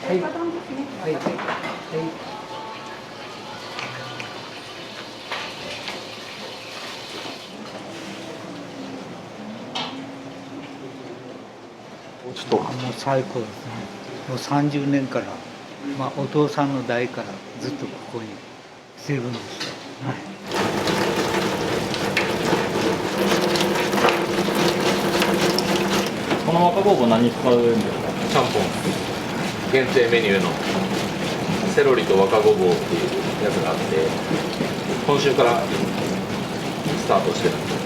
はいはいはい。もう最高ですね。もう30年から、お父さんの代からずっとここにしてるんですよ。はい。この若ごぼう何使うんですか？ちゃんぽん限定メニューのセロリと若ごぼうっていうやつがあって、今週からスタートしてるんです。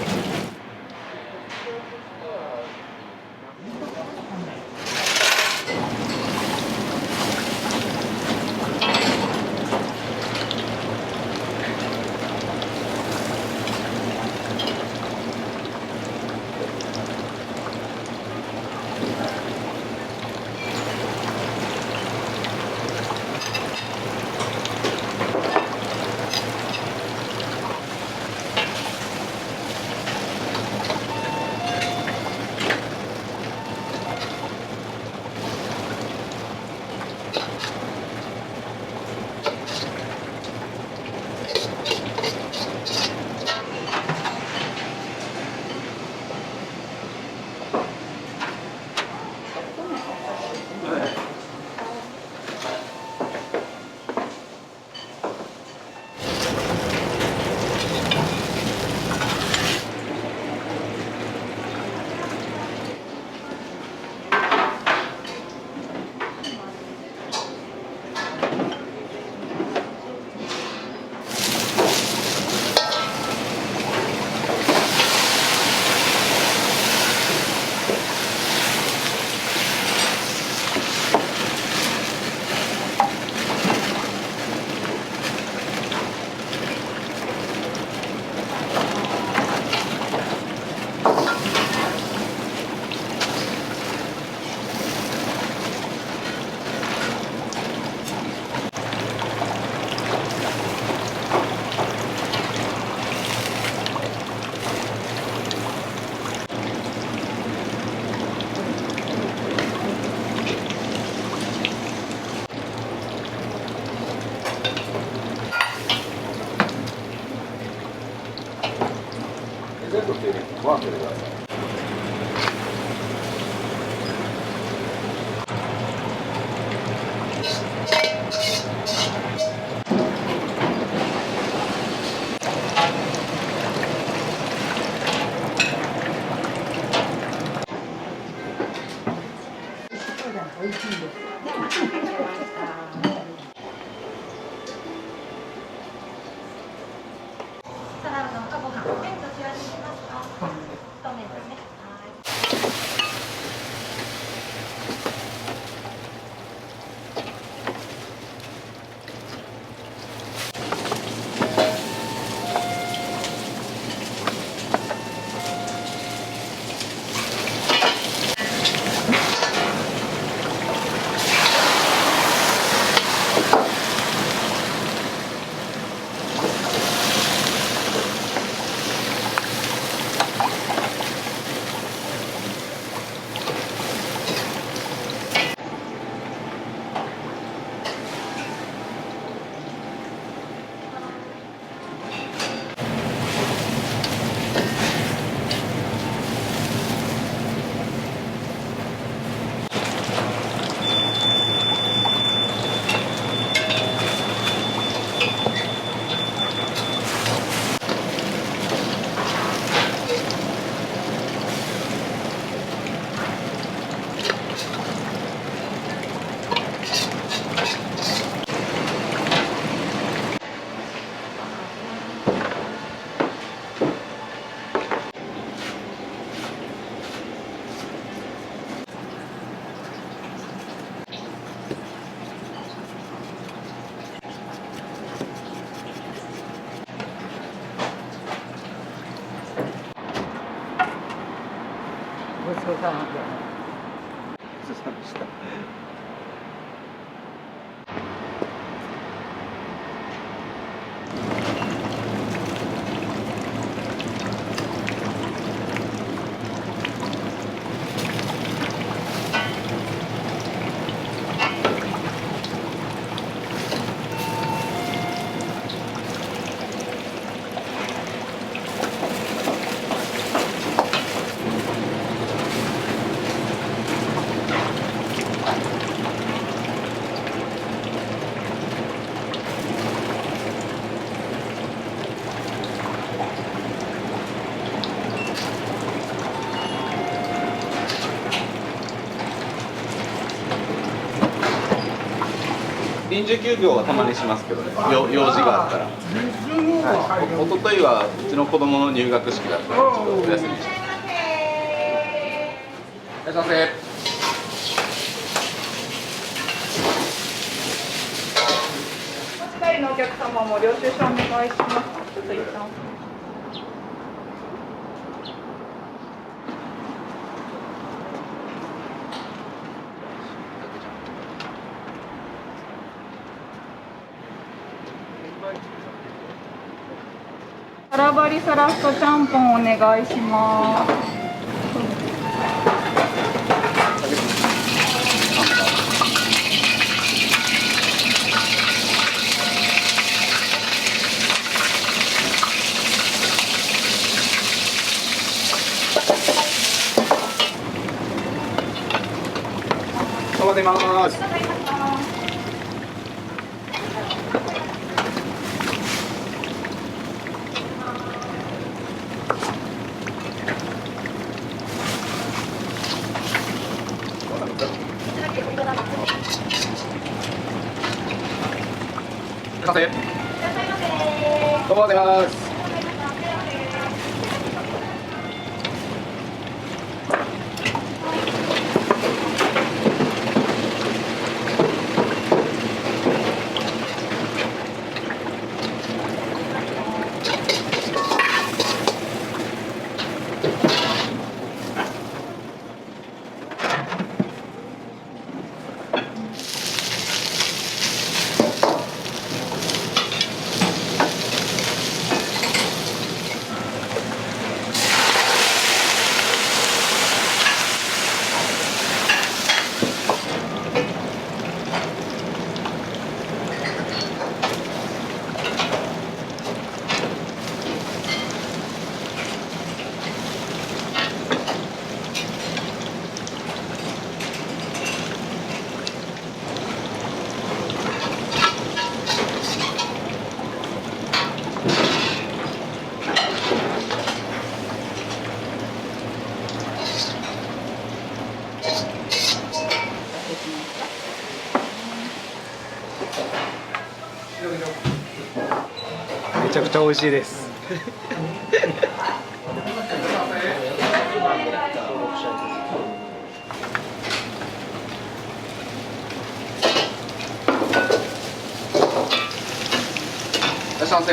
ごちそうさまでした。臨時休業はたまにしますけどね、用事があったら。はい、一昨日はうちの子供の入学式だったらちょっとお休みして。いらっしゃいませ。お近いのお客様も領収書お願いします。ちょっと一旦。サラバリサラストちゃんぽんお願いします。おはようございます。どうもおはようございます。めちゃくちゃ美味しいです。いらっしゃいませ。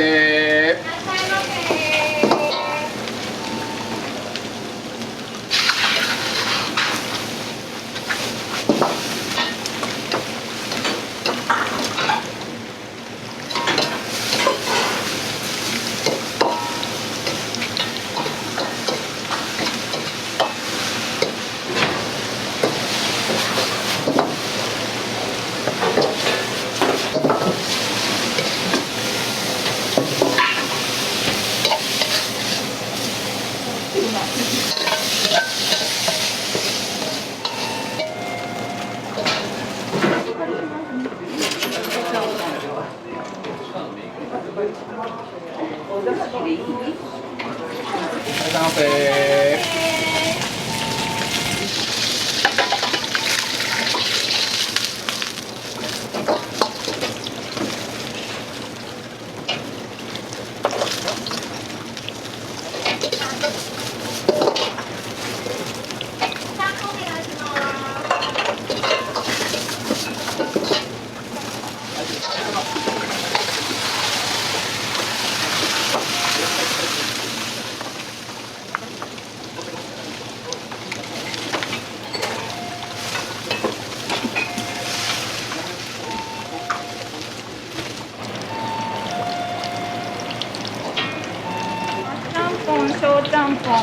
小ちゃんぽん、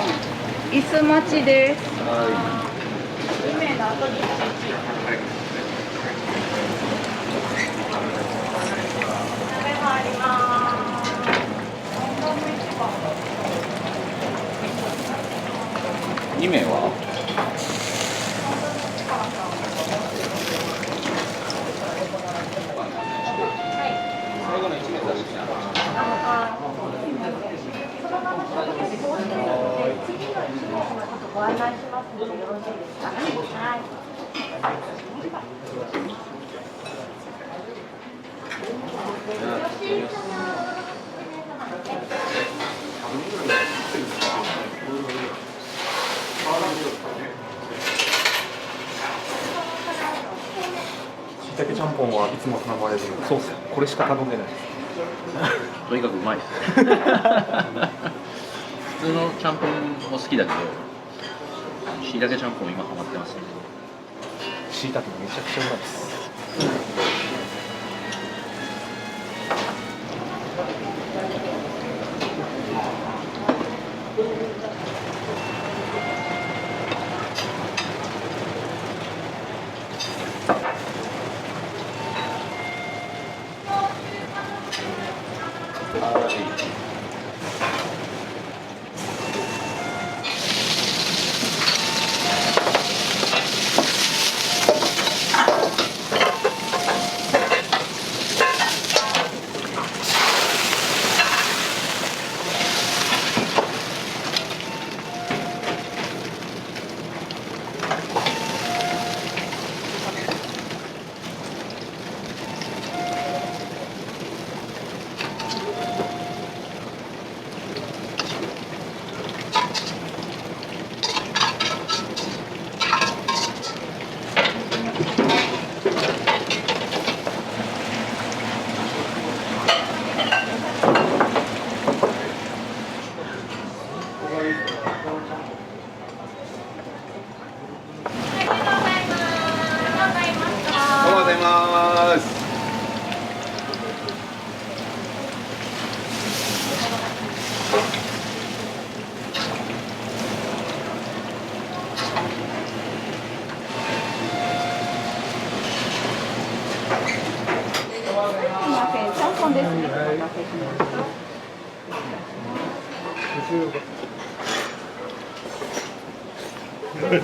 椅子待ちです。2名は？最後の1名出してきた。ご案内しますのでよろしいですか。はい。たけちゃんぽんはいつも頼まれる。そうっす。これしか頼んでないです。とにかくうまい。普通のちゃんぽんも好きだけど、しいたけちゃんぽん今ハマってますね。しいたけめちゃくちゃうまいです。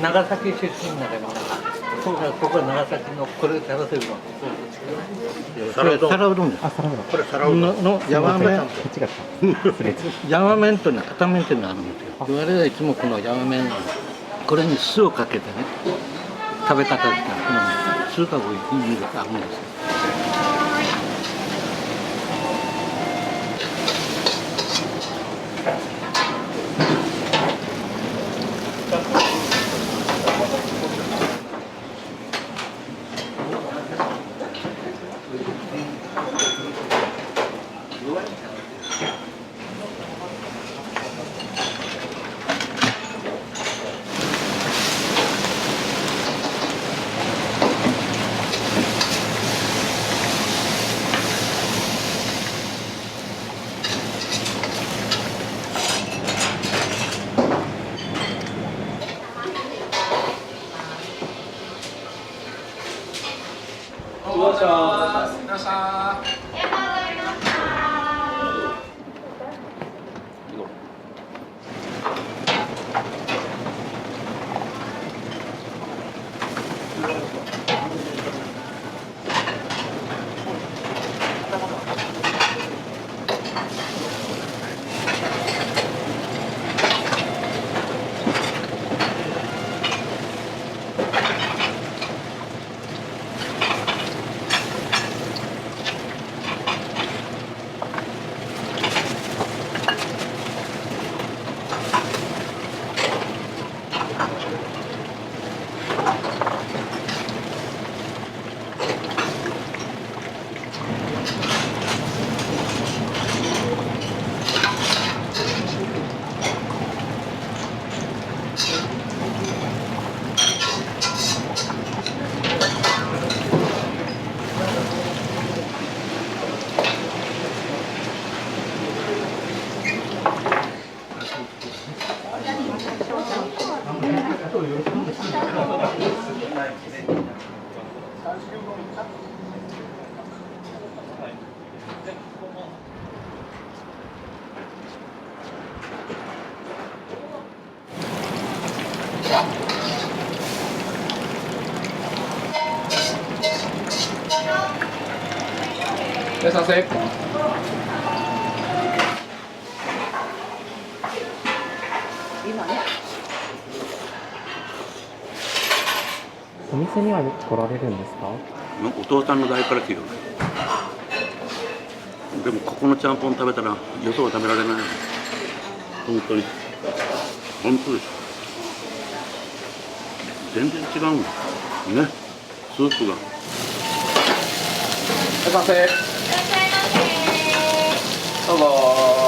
長崎出身だからそうか、ここは長崎のこれ皿せるの皿うどんです。これ皿うどんの山麺山麺というのは片麺というのがあるんですよ。我々はいつもこの山麺これに酢をかけてね食べ方ですから、この酢がいいのがあるんですよ。いらっしゃいませ。お店にはよく来られるんですか？お父さんの代から来るよね。でもここのちゃんぽん食べたらよそは食べられない。本当に本当です。全然違うんだね、スープが。いませ。どうぞ。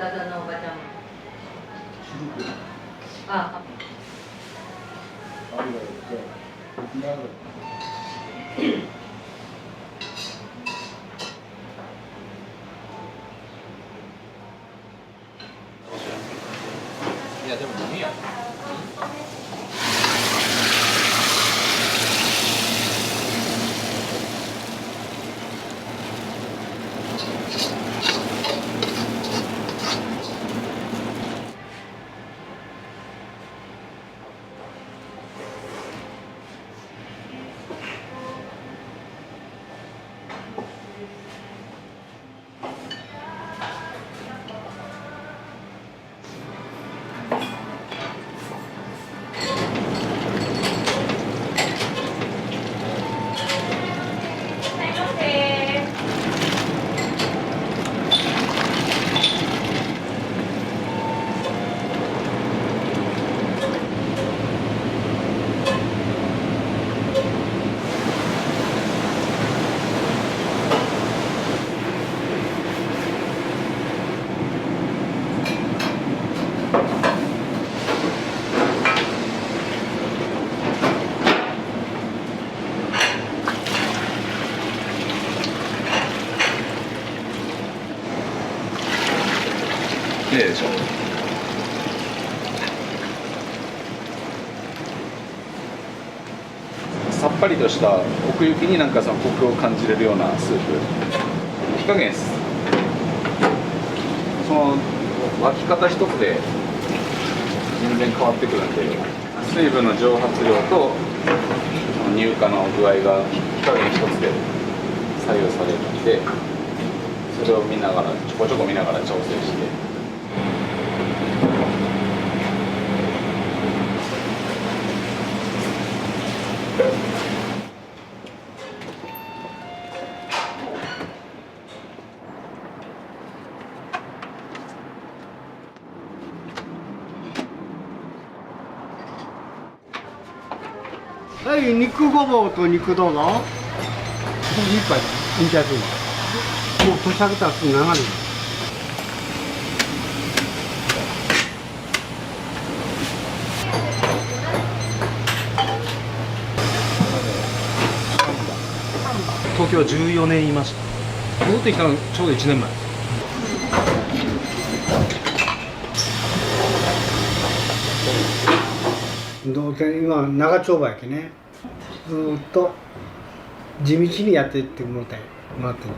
体のおばちゃん。あ。いやでもいいや。綺麗でしょ。さっぱりとした奥行きになんかそのコクを感じれるようなスープ。火加減です。その沸き方一つで全然変わってくるんで、水分の蒸発量と乳化の具合が火加減一つで左右されるんで、それを見ながらちょこちょこ見ながら調整して。はい、肉ごぼうと肉どうぞ。一杯いいんじゃない。もう年明けたらすぐ流れる。東京は14年いました。戻ってきたのちょうど1年前。どうせ今長丁場やけね、ずーっと地道にやっていってもらってる。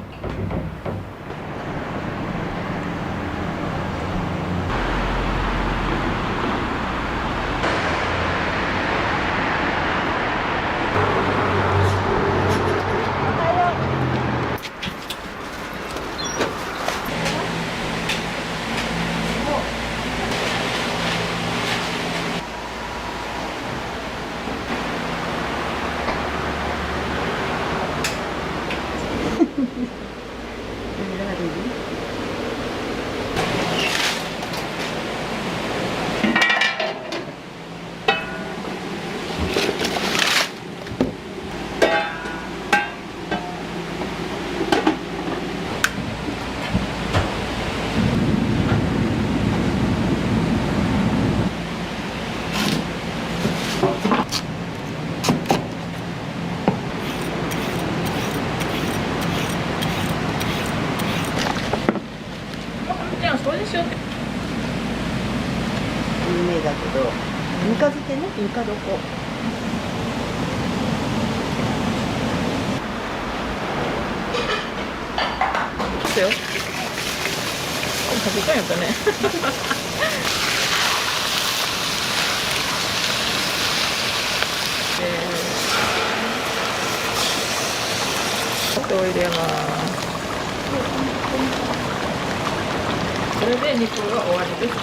有名だけど、ぬか漬けね、ぬか床。ですよ。食べたんやったね。入れます。これで肉が終わりです。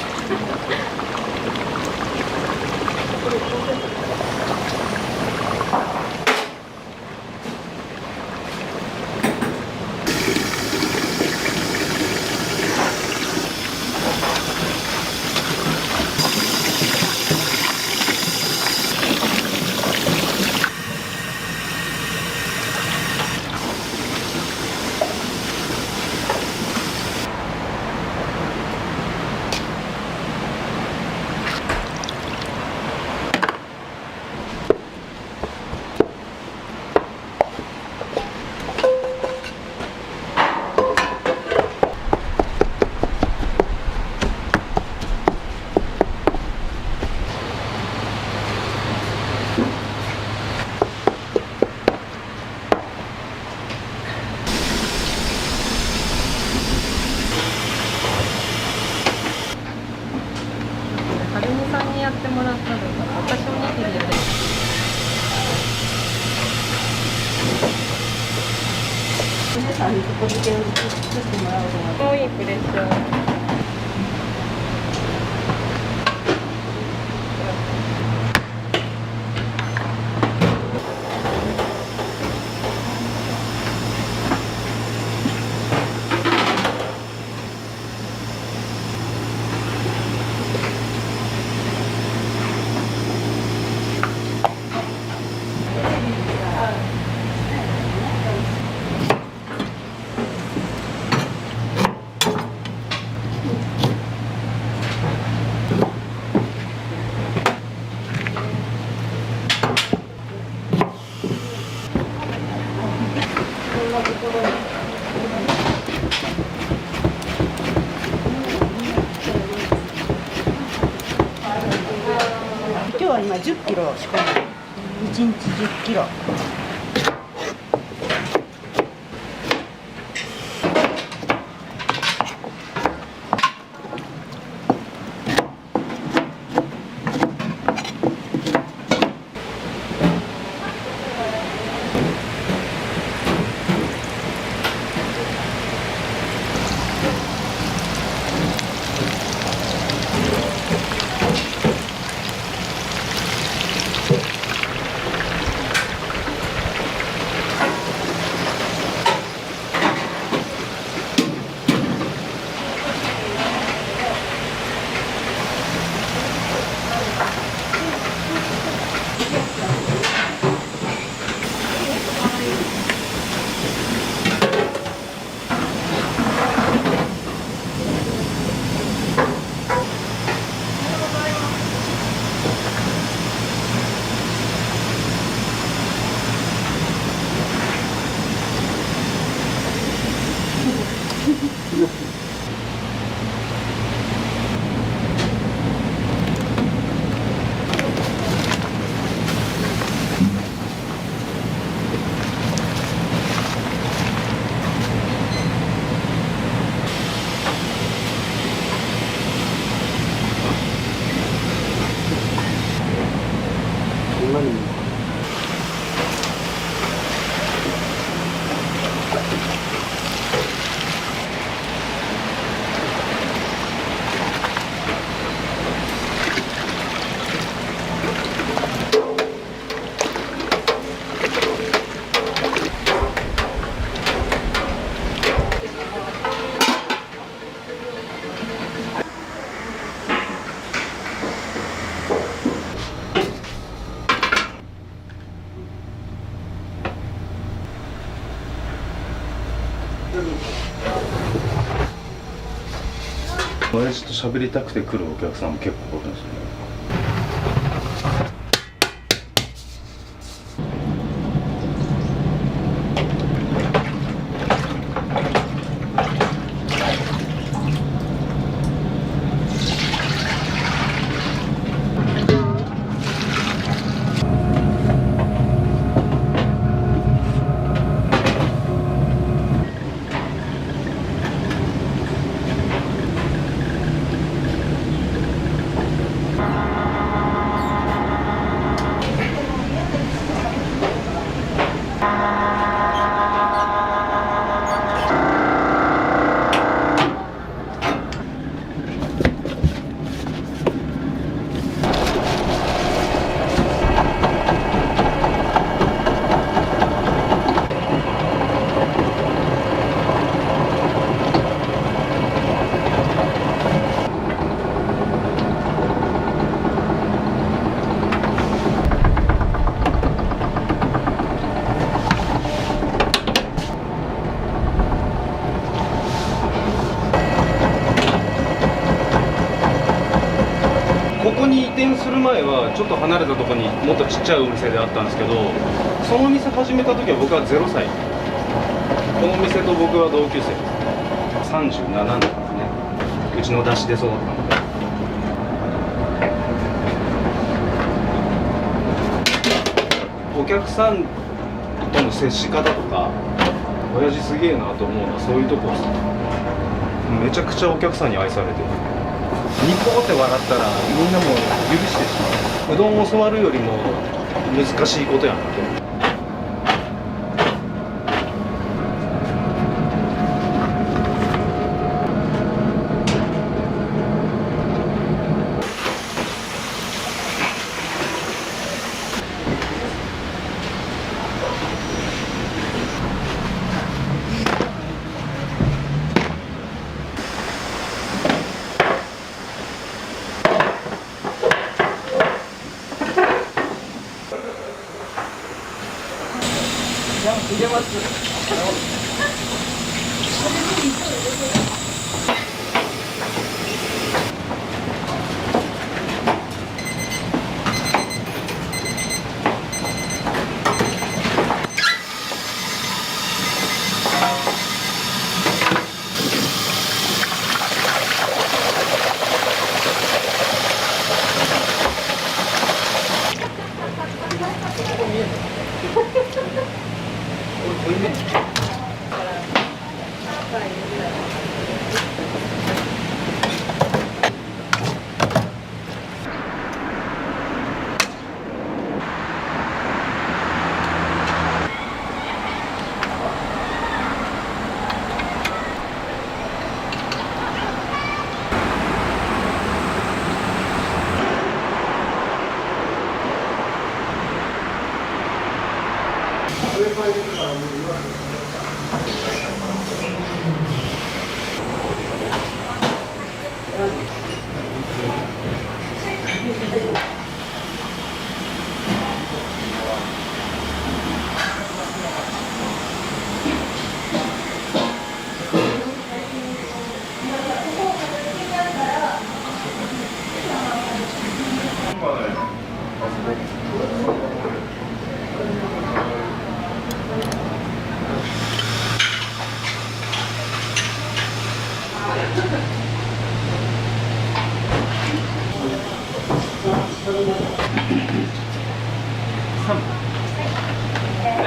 はるみさんにやってもらったのが私おにぎりやで。皆さんにここ漬けを作ってもらおうと思って。もういいプレッシャー。今10キロ仕込んでる。1日10キロ。親父と喋りたくて来るお客さんも結構いるんですよね。ここに移転する前はちょっと離れたところにもっとちっちゃいお店であったんですけど、その店始めた時は僕は0歳。この店と僕は同級生です。37年ですね。うちの出汁で育ったので。お客さんとの接し方とか、親父すげえなと思うのはそういうとこです。めちゃくちゃお客さんに愛されてる。ニコって笑ったらみんなも許してしまう。うどんを教わるよりも難しいことやなと。入れます。は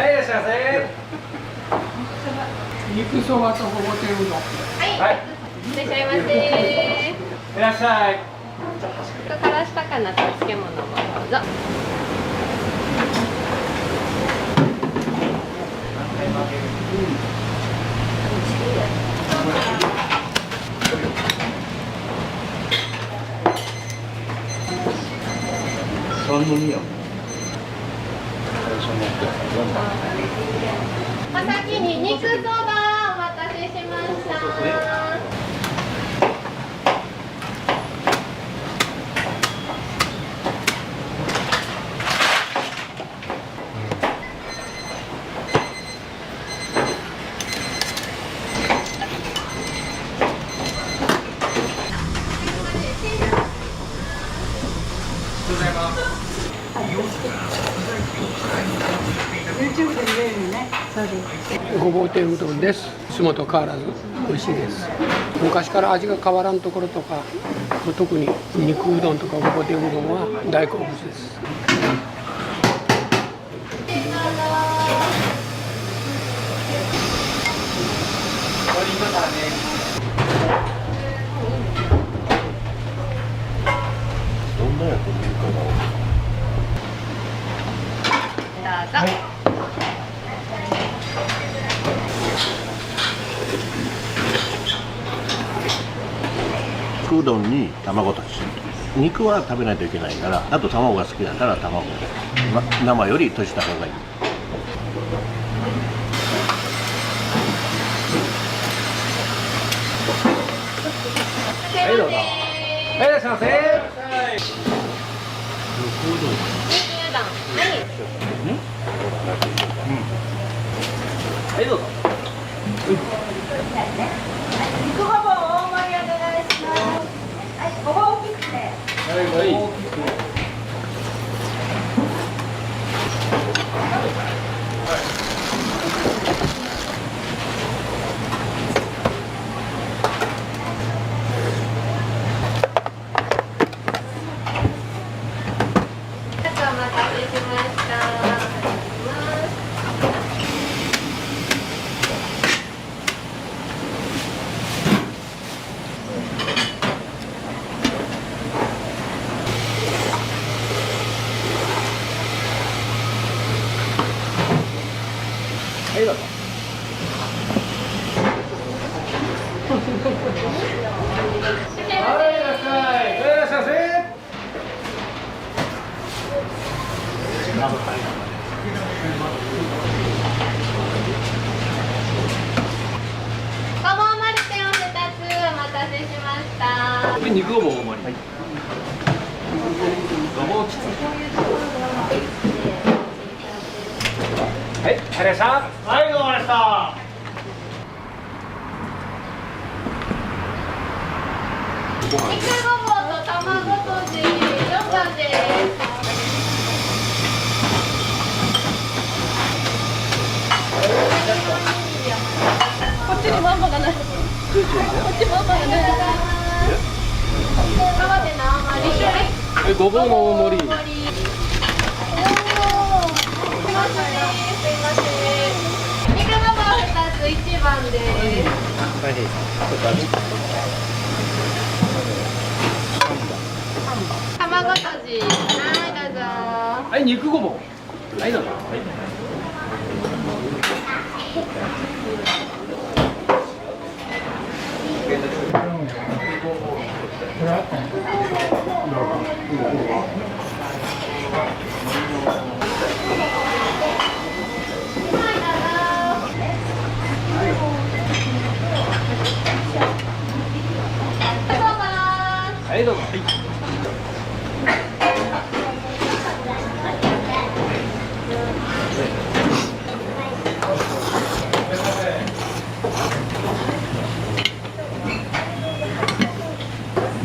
い、いらっしゃいませ。肉そばとごぼ天うどん。はい。いらっしゃいませ。いらっしゃい。からしたかなと漬物もどうぞ。3の2や。お先に肉そばお待たせしました。ごぼう天うどんです。いつもと変わらず美味しいです。昔から味が変わらんところとか、特に肉うどんとかごぼう天うどんは大好物です。どんなやってみるかな。どうぞ。肉うどんに卵とじ。肉は食べないといけないから、あと卵が好きだから卵、生より閉じた方がいい。はいどうぞ。はいいらっしゃいませ。はいどうぞ。肉ごぼう大盛りお願いします。はい、ごぼう大きくて。はいはい。お待たせしました。はいどうぞ。はいいらっしゃい。いらっしゃいませ。ごぼう丸天を2つお待たせしました。肉ごぼう大盛り。ごぼうきつ。はい、ありがとうございました。はい、どうもありがとうございました。肉ごぼうと卵とじ4番です。こっちにマンボがない。こっちマンボがない。川での大盛り。ごぼうの大盛り。すいません。肉ごぼう2つ1番です。はい、卵とじ。はい、どうぞ。はい、肉ごぼう。はい、どうぞ。はい、どうぞ。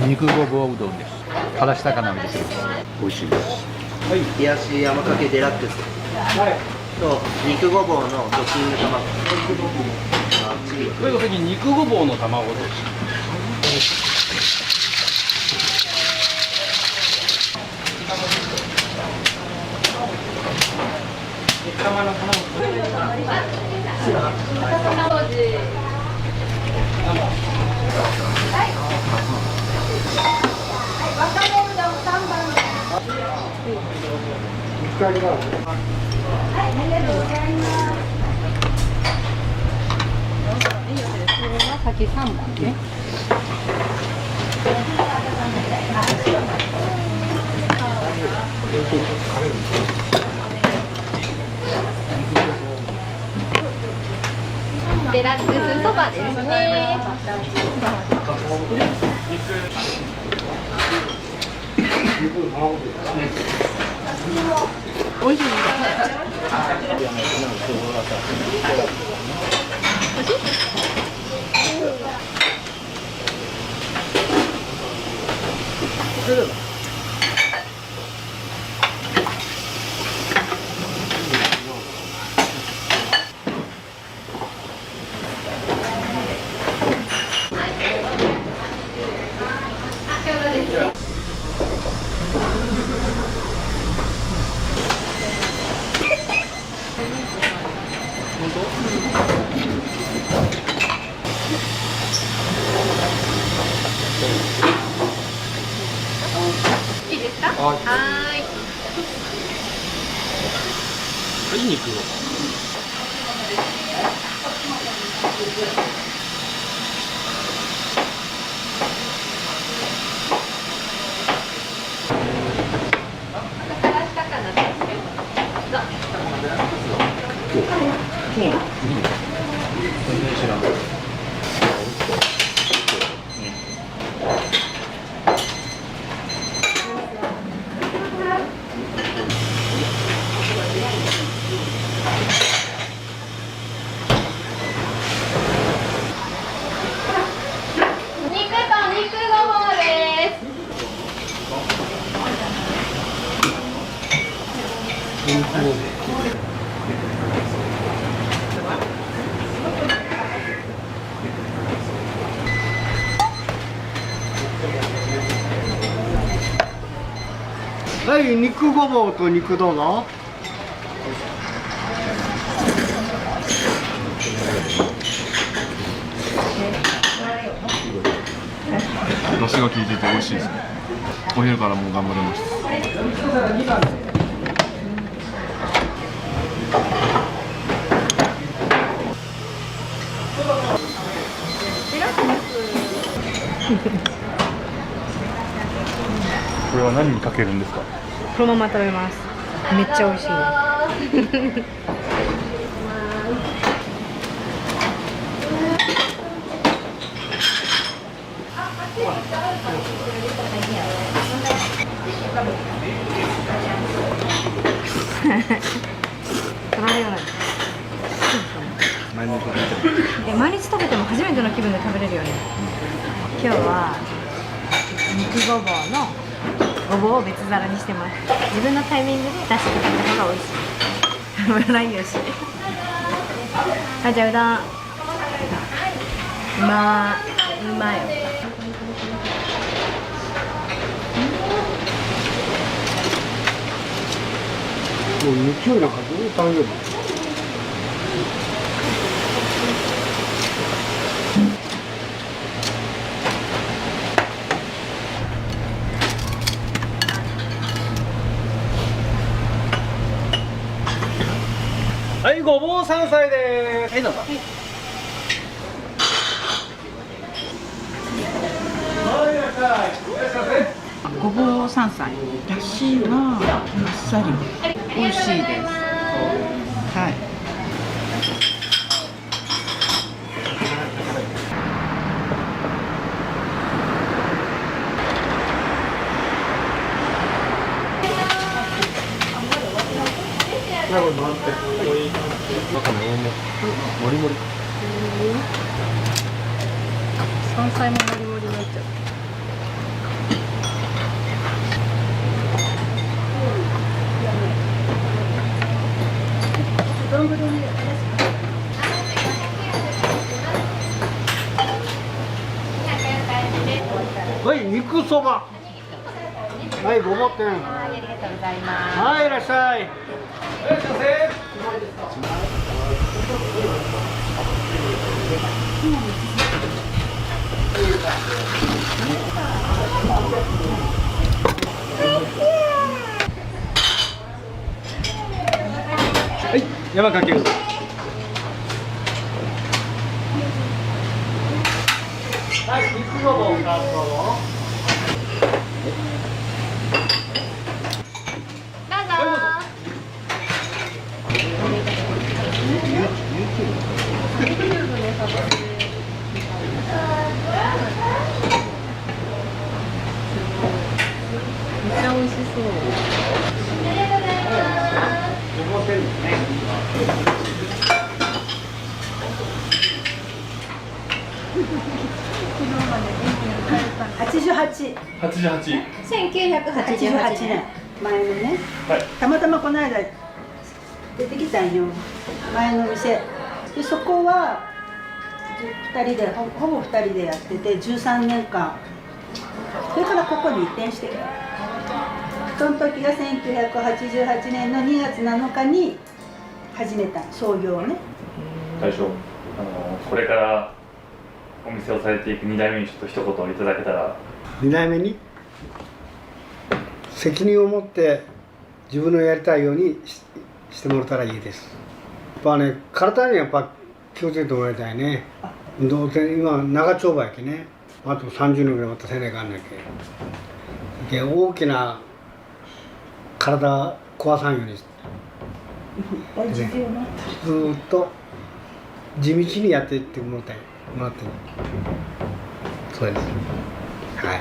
肉ごぼううどんです。からしたかなみです。美味しいです。はい。冷やし山かけデラックス。はい。と肉ごぼうのドッキング卵。これが先に肉ごぼうの卵とじ。先3番ね。デラックスそばですね。美味しい。いいですか？はい。いい肉を。はい、肉ごぼうと肉どうぞ。出汁が効いてて美味しいですね。お昼からもう頑張れます。これは何にかけるんですか？このまま食べます。めっちゃ美味しいです。取られない。毎日食べても初めての気分で食べれるよね。今日は肉ごぼうのごぼうを別皿にしてます。自分のタイミングで出して食べた方が美味しい。笑いよし。はい、じゃあうどん。うまいよ。もう勢いなんかどう食べるの？はい、ごぼう山菜です。はい、どうぞ。ごぼう山菜、だしはあっさり美味しいです。はい。最後に回って、中のもりもり。山菜ももりもりになっちゃう。いはい肉そばはいごぼ天ありがとうございます。はいいらっしゃい。はい、山かけうどん。はい肉そばを2つどうぞ。めっちゃ美味しそう。88。88。 1988年前のね、はい。たまたまこの間出てきたんよ、前の店で。そこは2人でほぼ2人でやってて13年間。それからここに移転してきた。その時が1988年の2月7日に始めた創業をね。大将、これからお店をされていく2代目にちょっと一言いただけたら。2代目に責任を持って自分のやりたいようにしてもらったらいいです。やっぱね、体にやっぱ気をつけてもらいたいね。どうせ今長丁場やけね、あと30年ぐらいまたせないかんなきゃ。大きな体壊さんようにして、ずっと地道にやっていってもらってそうです。はい。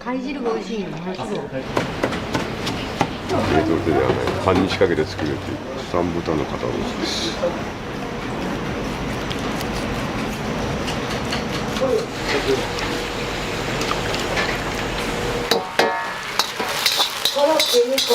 貝汁が美味しいよね。手ではね、半日かけて作るっていう三豚の肩ロースです。コロッケ2個。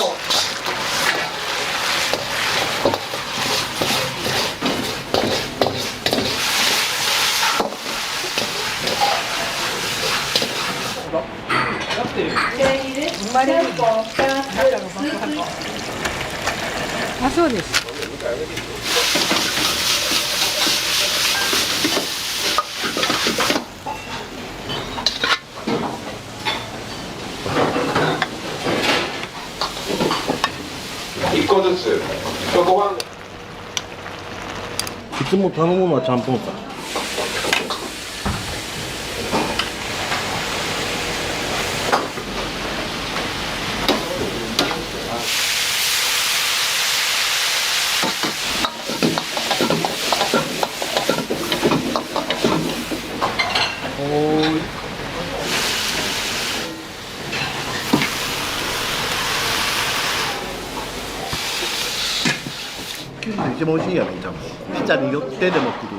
あ、そうです。1個ずつ。5番。いつも頼むのはちゃんぽんさ。一番美味しいやろ、ちゃんぽん。下に寄ってでも来る。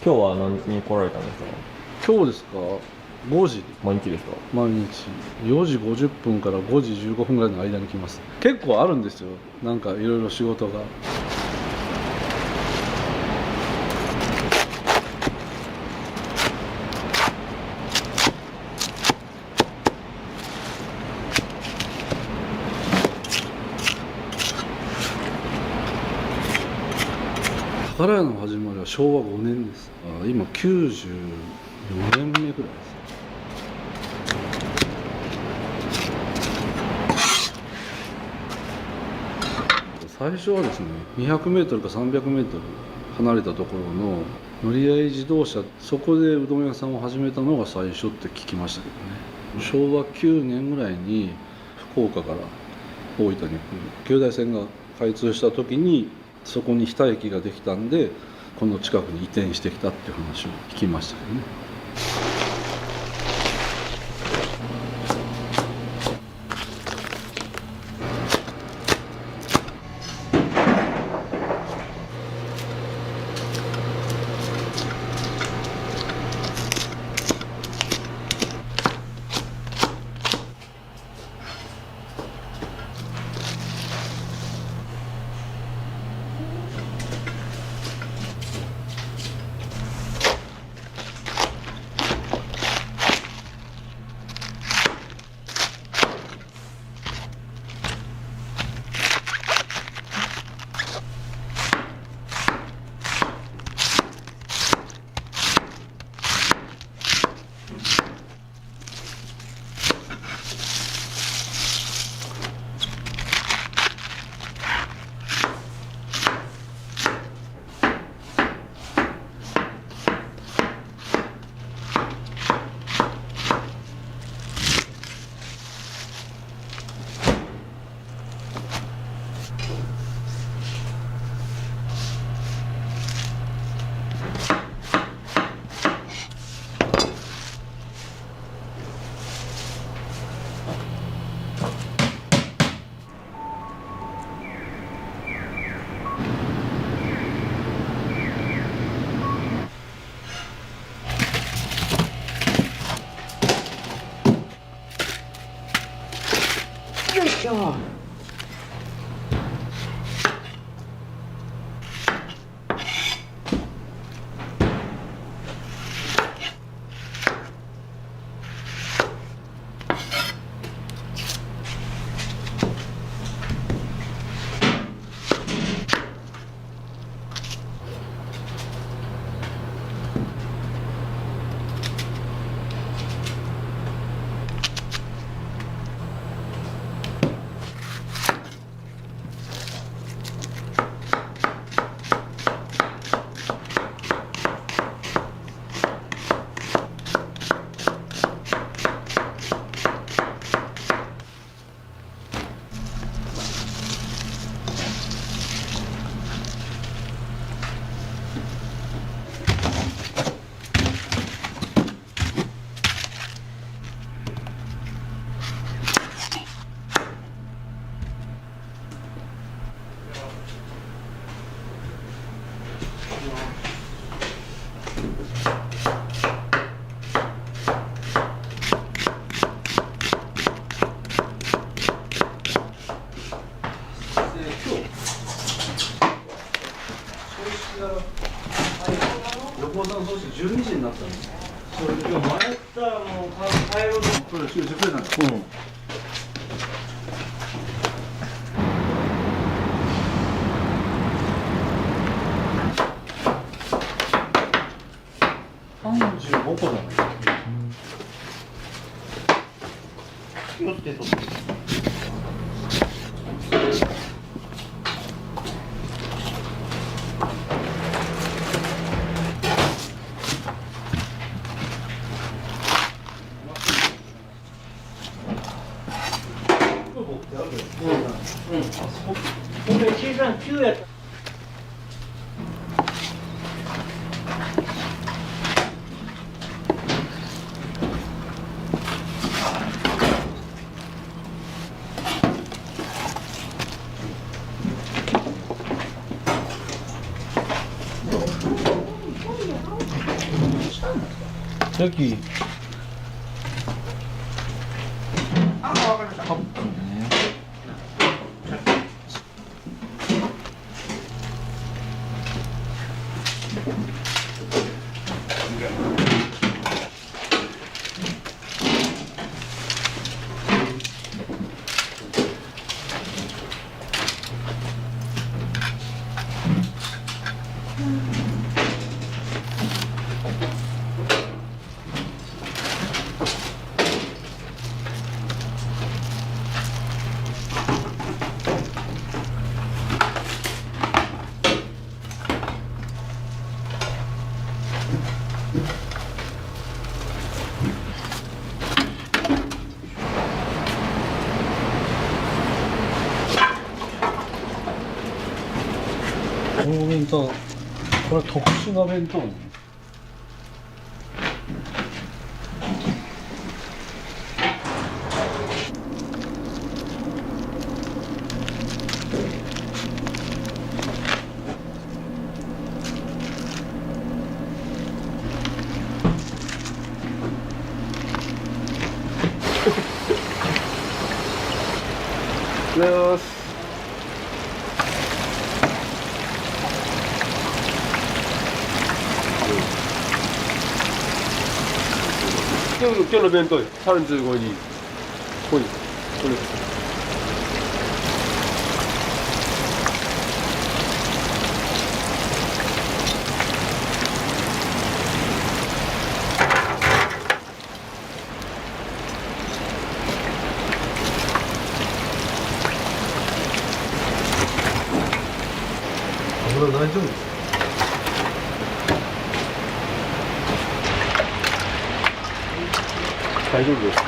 今日は何時に来られたんですか？今日ですか、5時。毎日ですか？毎日4時50分から5時15分ぐらいの間に来ます。結構あるんですよ、なんかいろいろ仕事が。宝屋の始まりは昭和5年です。今94年目ぐらいです。最初はですね、200メートルか300メートル離れたところの乗り合い自動車、そこでうどん屋さんを始めたのが最初って聞きましたけどね。昭和9年ぐらいに福岡から大分に来る京大線が開通した時に、そこに日田駅ができたんで、この近くに移転してきたっていう話を聞きましたけどね。よいしょ。横尾さん、そして12時になったんですよ。それ今日前ったらもう帰ろうとこれしてくれないの。うん。35個だね。気をつけと。9やった。さっきこのお弁当、これは特殊な弁当なの？おはようございます。今日の弁当35にこれこれ大丈夫ですか？大丈夫です。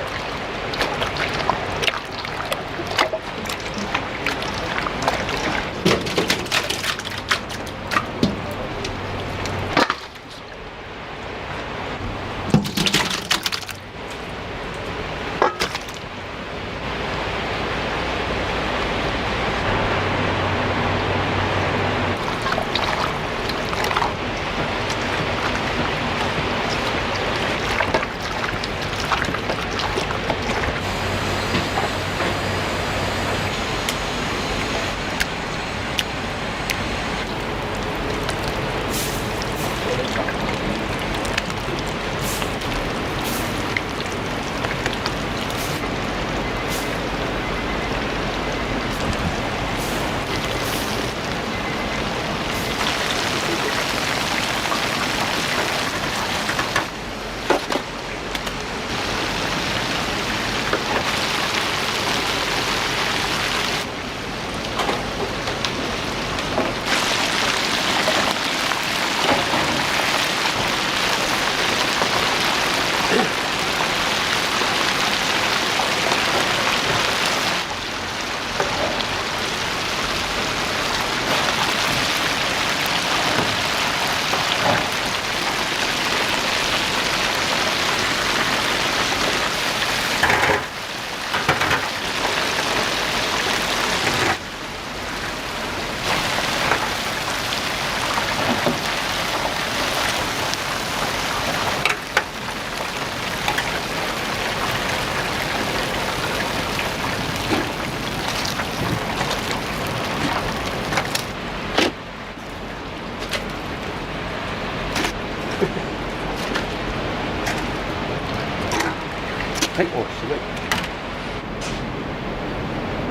はい、おしまい。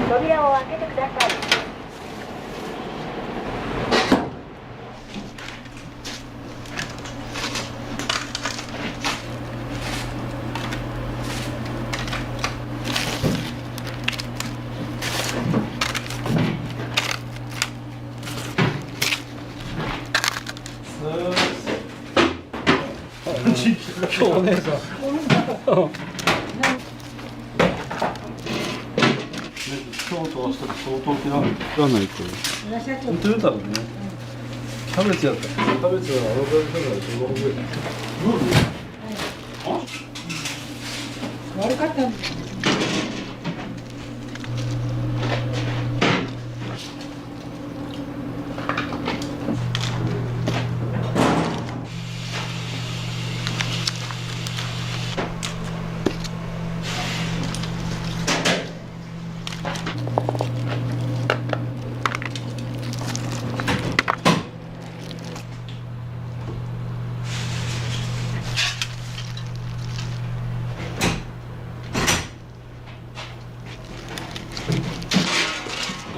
扉を開けてください。今日お姉さん。今日と明日で相当切らないと。本当言うたらね。キャベツやった。キャベツはあのぐらいだから15分ぐらい。悪かったんです。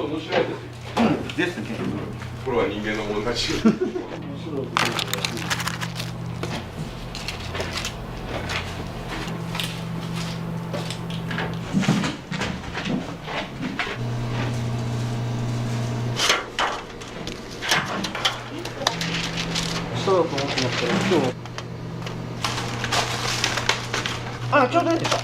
面白いですね。これは人間の問題集。そうだと思ってましたよ。今日。あ、ちょうどいいですか。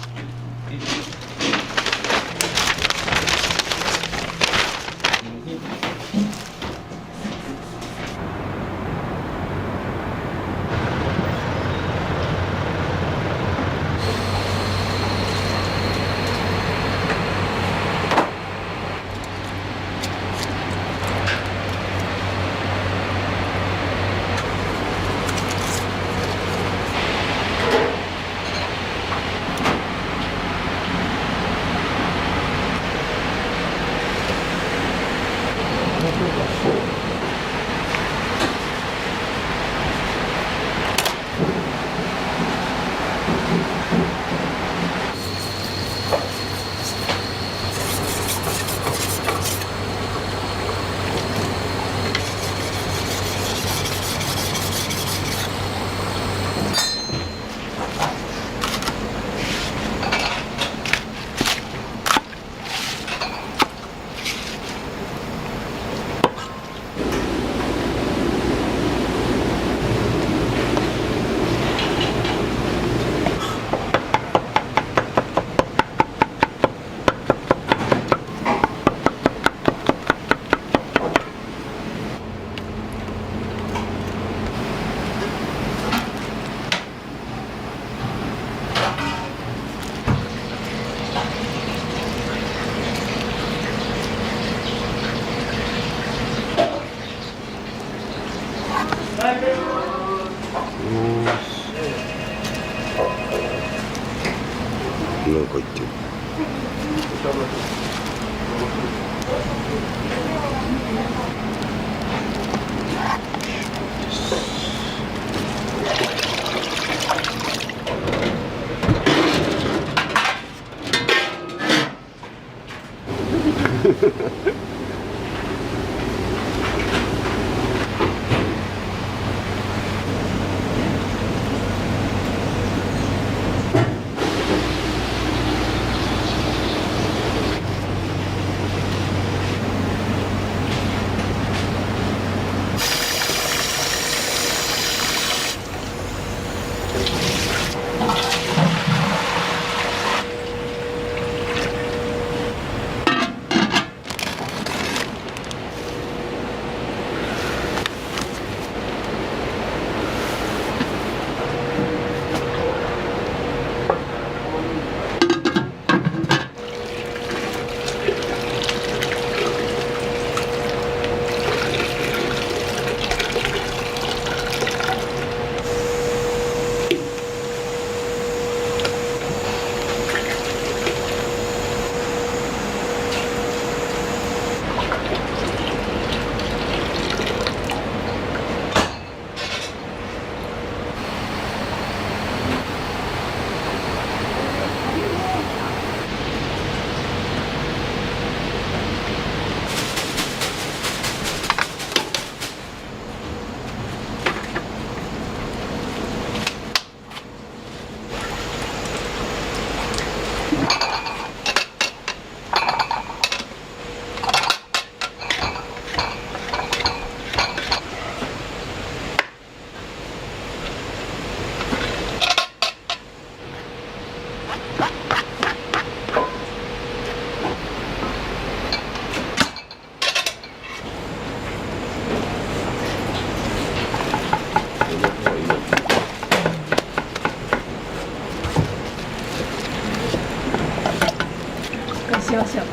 しましょう。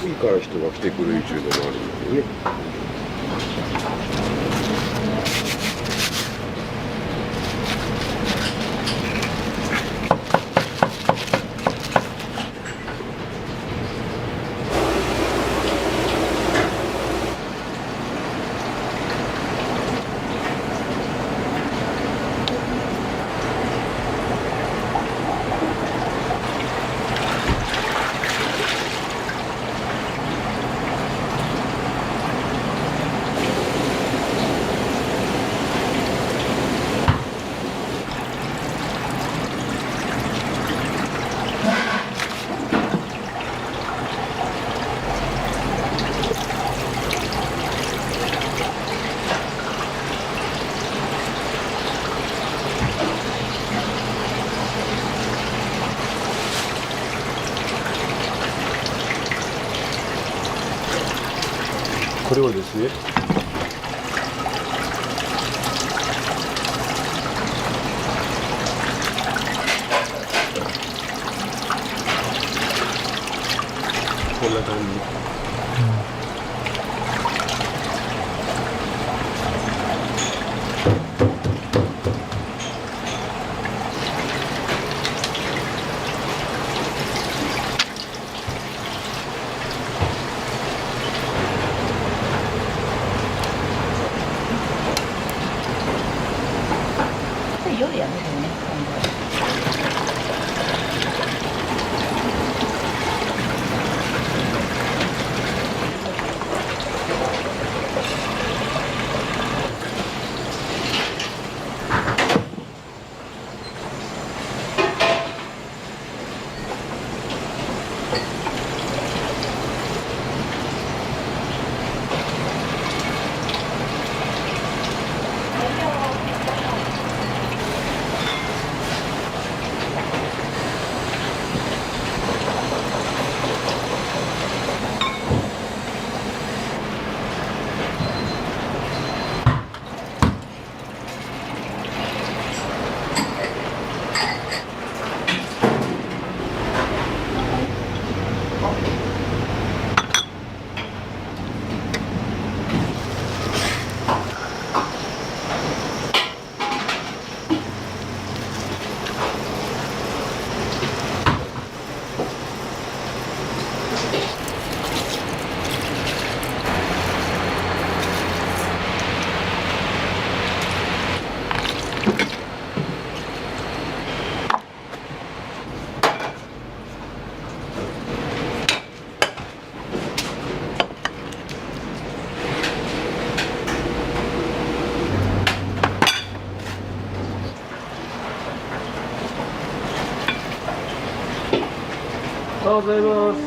いいから人が来てくる YouTube もあるんだよね。これはですね、こんな感じ。夜やね、でもね、おはようございます。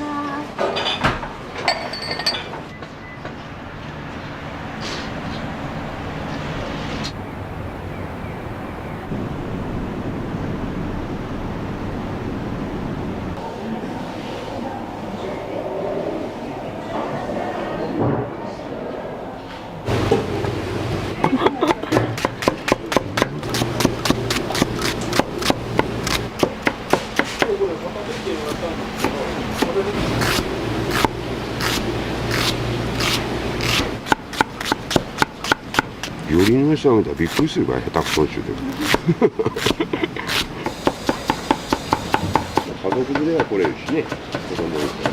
料理人の人が見たらびっくりするから下手くそ中で家族連れは来れるしね、子供いるから。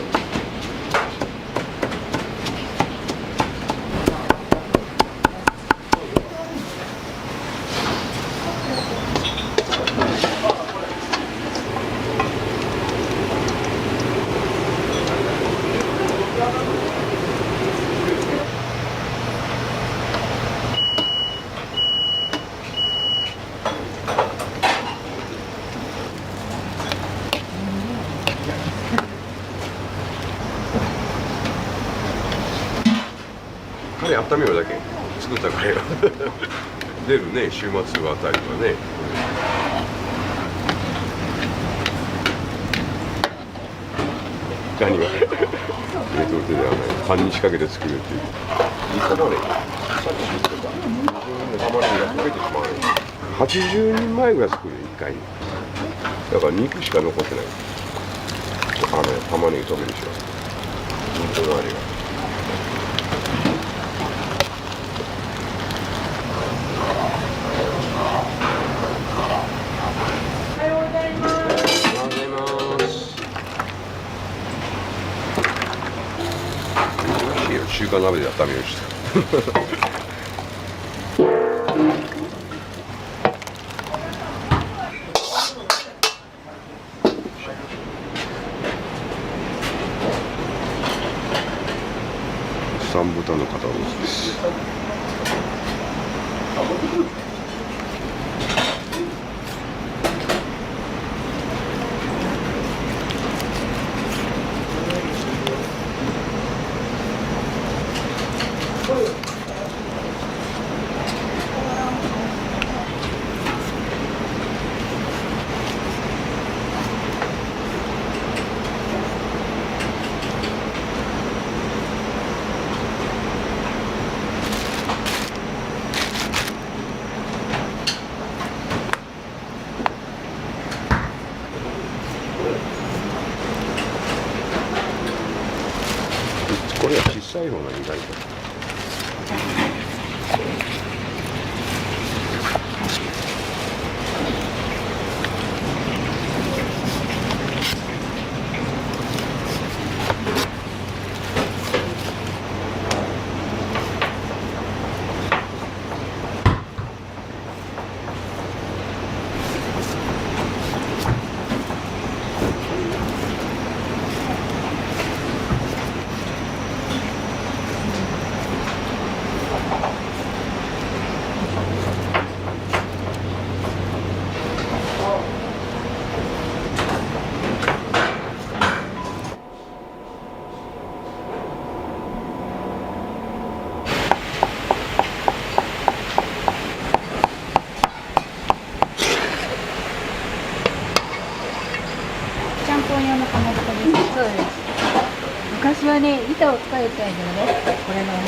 温めるだけ作ったからよ出るね、週末あたりはね。何が冷凍手ではない、パンに仕掛けて作るっていう。煮玉ねぎ、さっき言ってた玉ねぎが溶けてしまうよ。80人前ぐらい作るよ、1回に。だから肉しか残ってない。玉ねぎ溶けるでしょ、本当のあれが。中華鍋で温めようした三豚の肩ロースです。これは小さい方が意外と。そうです。昔はね、板を使いたいけどね、これの方に。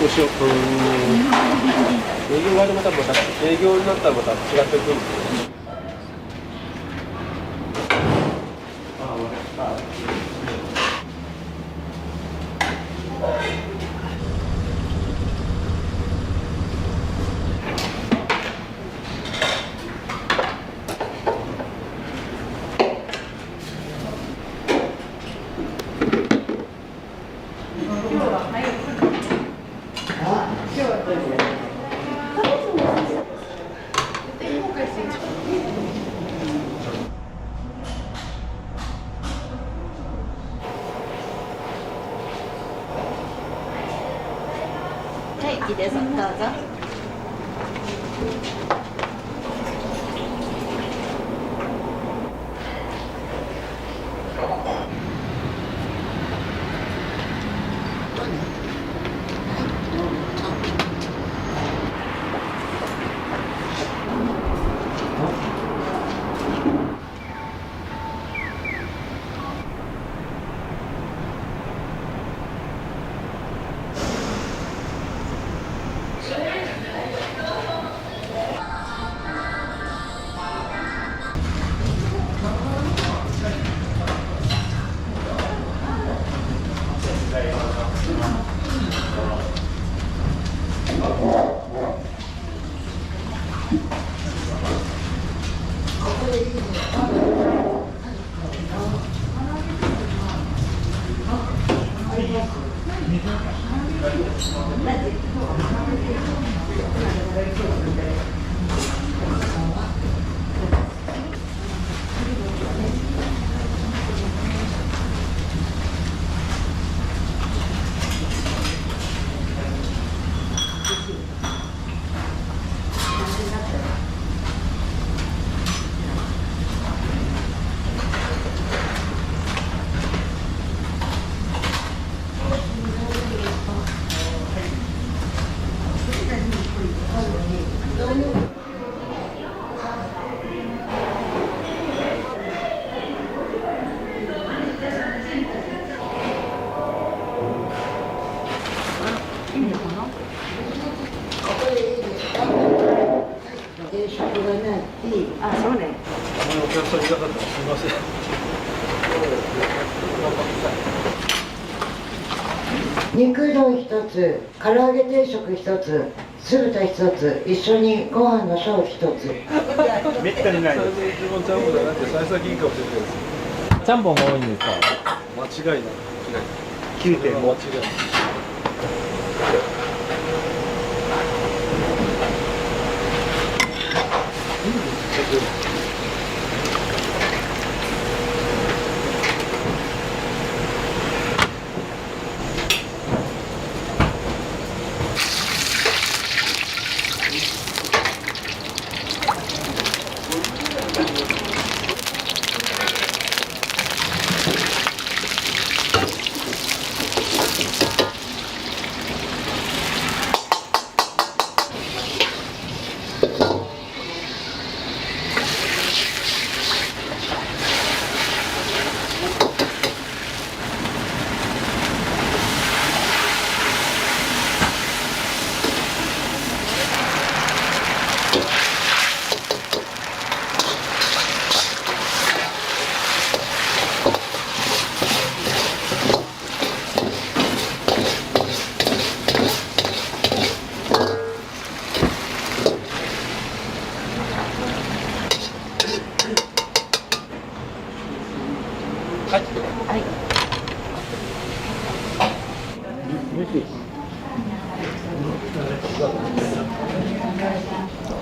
お塩営業がでも多分また営業になったらまた違ってくるんですよ。はい、いいです。どうぞ。あ、そうね。お客さんいなかったらすみません。肉うどん1つ、唐揚げ定食1つ、酢豚1つ、一緒にご飯の小1つ。めったにないです。一番ちゃんぽんじゃなくて幸先いいかもしれないです。ちゃんぽんが多いんですか？間違いない。9.5。間違いない。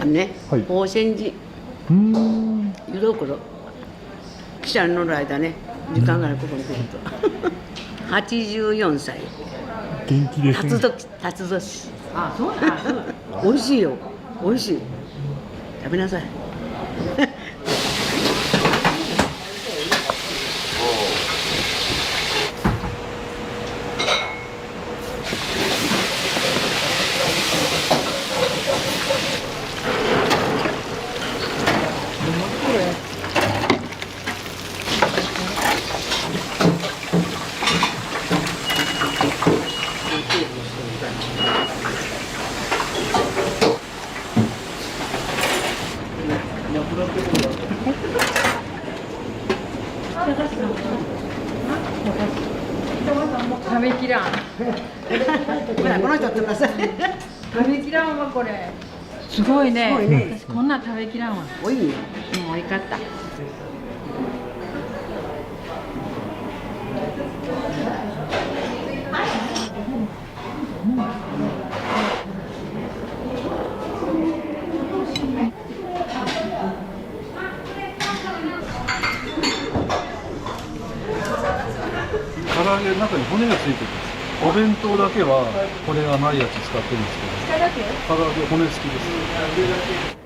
ね、宝泉寺湯どころ汽車に乗る間ね、時間があるここに来ると84歳元気ですね。辰年。あ、そうだ。美味しいよ、美味しい。食べなさい。食べきらん。ほらこの人ってください。食べきらんわこれ。すごいね。私こんなん食べきらんわ。おいね。もういかった。唐揚げの中に骨がついてるんです。お弁当だけは骨がないやつ使ってるんですけど、唐揚げ骨付きです。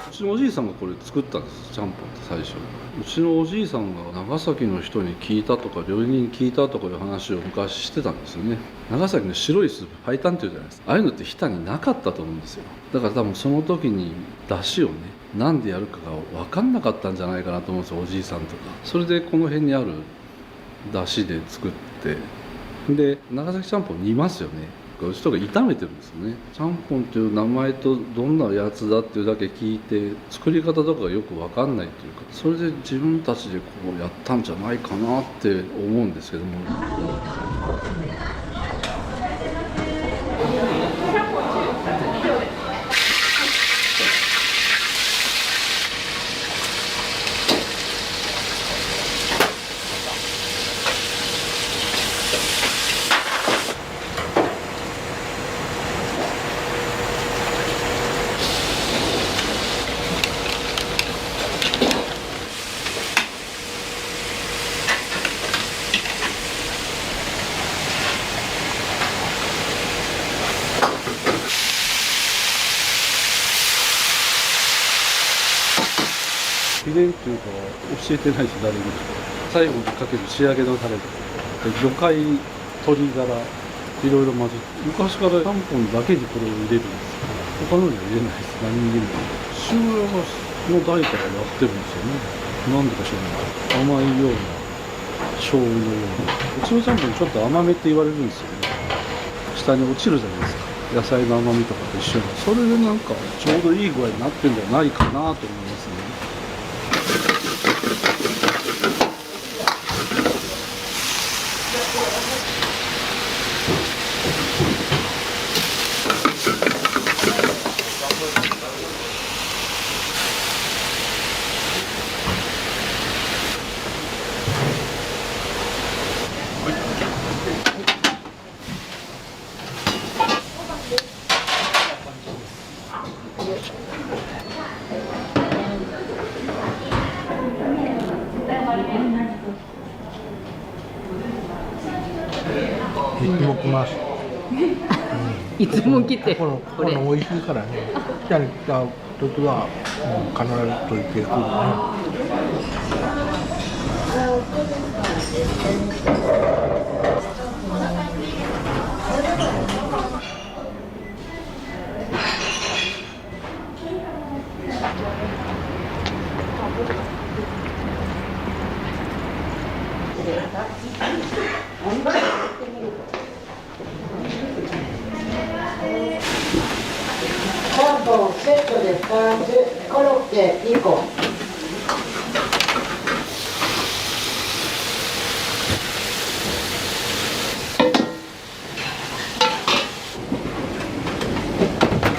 うちのおじいさんがこれ作ったんです、ちゃんぽんって最初。うちのおじいさんが長崎の人に聞いたとか料理人に聞いたとかいう話を昔してたんですよね。長崎の白いスープ白湯っていうじゃないですか。ああいうのって日田になかったと思うんですよ。だから多分その時に出汁をねなんでやるかが分かんなかったんじゃないかなと思うんですよ、おじいさんとか。それでこの辺にある出汁で作って、で長崎ちゃんぽん煮ますよね。うちとか炒めてるんですよね。ちゃんぽんっていう名前とどんなやつだっていうだけ聞いて作り方とかがよく分かんないというか、それで自分たちでこうやったんじゃないかなって思うんですけども。秘伝っていうか教えてないし誰にも。最後にかける仕上げのタレとか魚介鶏ガラいろいろ混ぜて、昔からちゃんぽんだけにこれを入れるんです。他のには入れないです。何に入れない。父親の代からやってるんですよね。なんでか知らない。甘いような醤油のような。うちのちゃんぽんちょっと甘めって言われるんですよね。下に落ちるじゃないですか。野菜の甘みとかと一緒に。それでなんかちょうどいい具合になってるんじゃないかなと思いますね。いつも来ます。いつも来てこれ美味しいからね。来た時は必ずと言ってくるね。ちゃんぽんセットで2つ、コロッケ2個。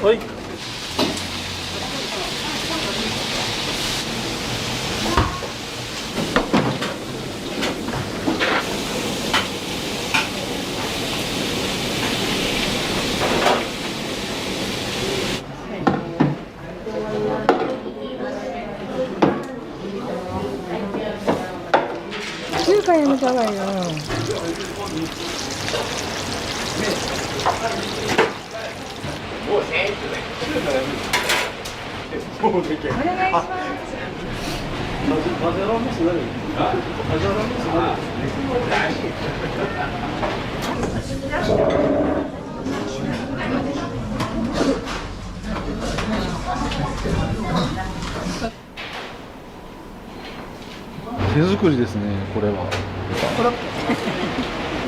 はい。中華やめた方がいいよ。お願いします。手作りですね、これは。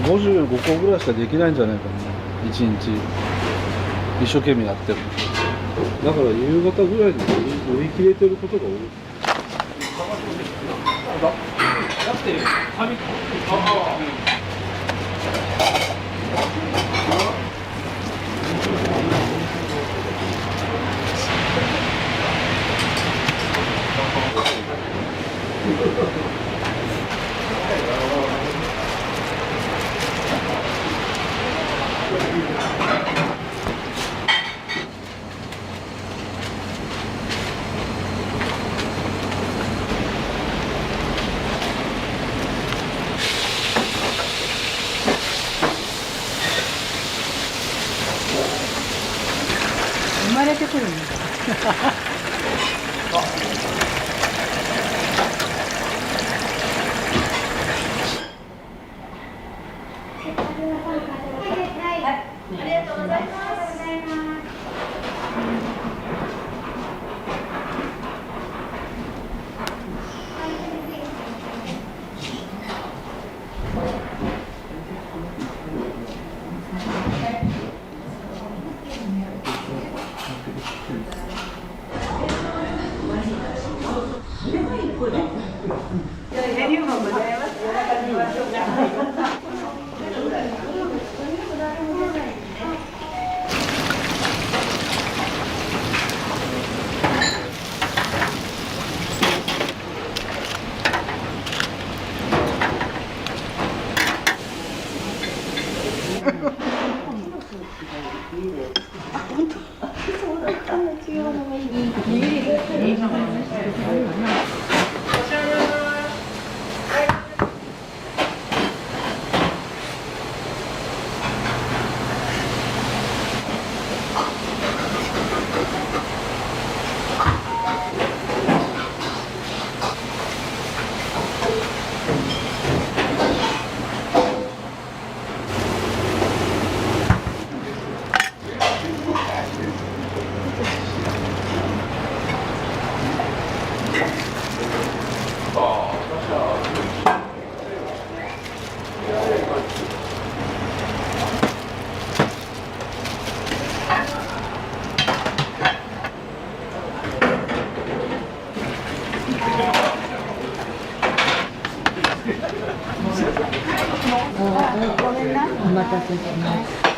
55個ぐらいしかできないんじゃないかな、1日。一生懸命やってる。だから夕方ぐらいで売り切れてることが多い。生まれてくるんだ。ごめんな。お待たせします。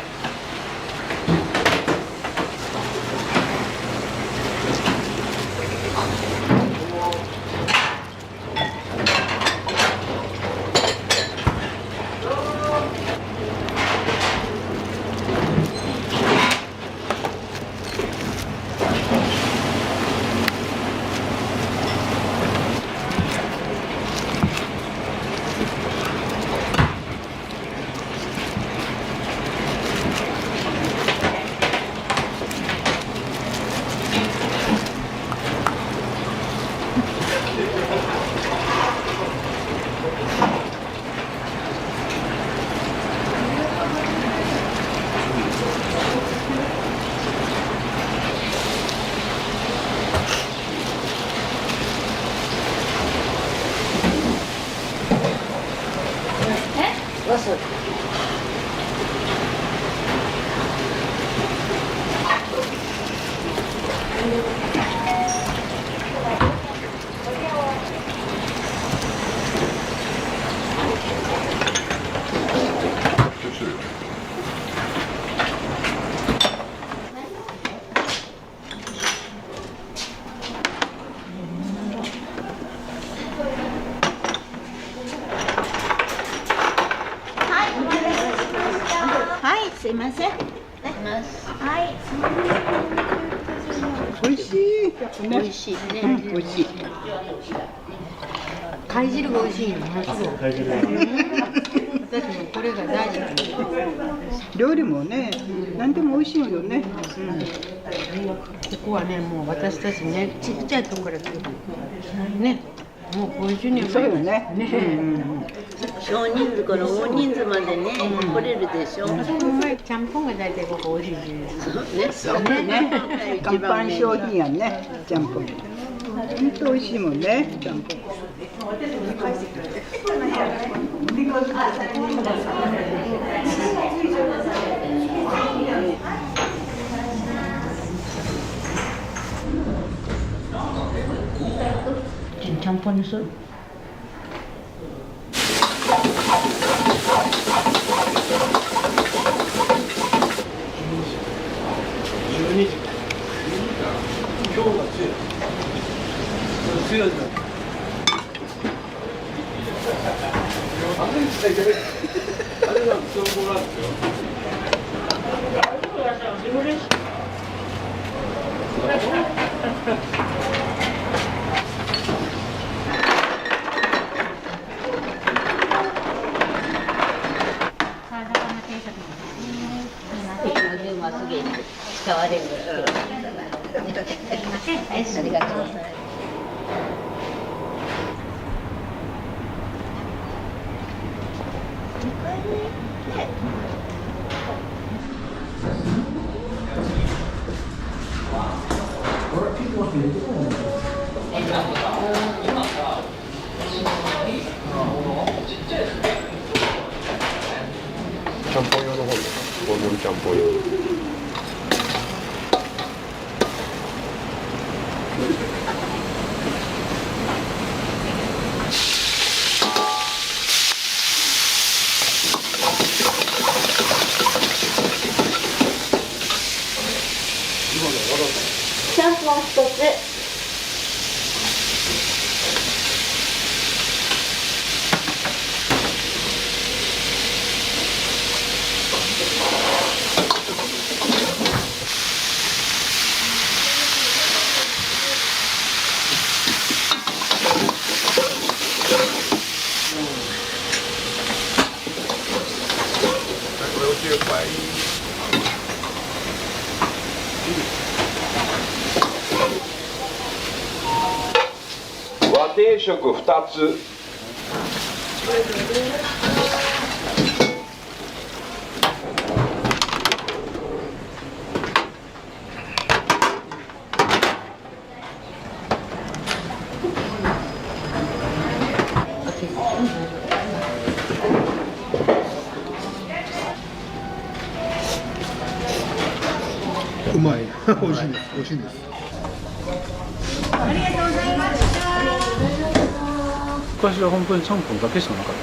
ます。はい、すいません。はい。美味しい。美味しいね。美味しい。貝汁が美味しいの。貝汁。私もこれが大好き。料理もね、何でも美味しいよね。ここはね、もう私たちね、ちっちゃいところから来る。ね。もう50年そうよね。少人数から大人数までね、来れるでしょ。ちゃんぽんが大体ここ美味しいです。そうね。看板商品やね、ちゃんぽん。本当美味しいもんね、ちゃんぽん。ちゃんぽんにする。12時。今日が強い。強いな。あれなんですよ。使われる。ありがとうございます。ちゃんぽん用の方ですか。大盛りちゃんぽん用。ちゃんぽん一つ。和定食2つ。うまい。美味しいです。美味しいです。ありがとうございました。昔は本当にちゃんぽんだけしかなかっ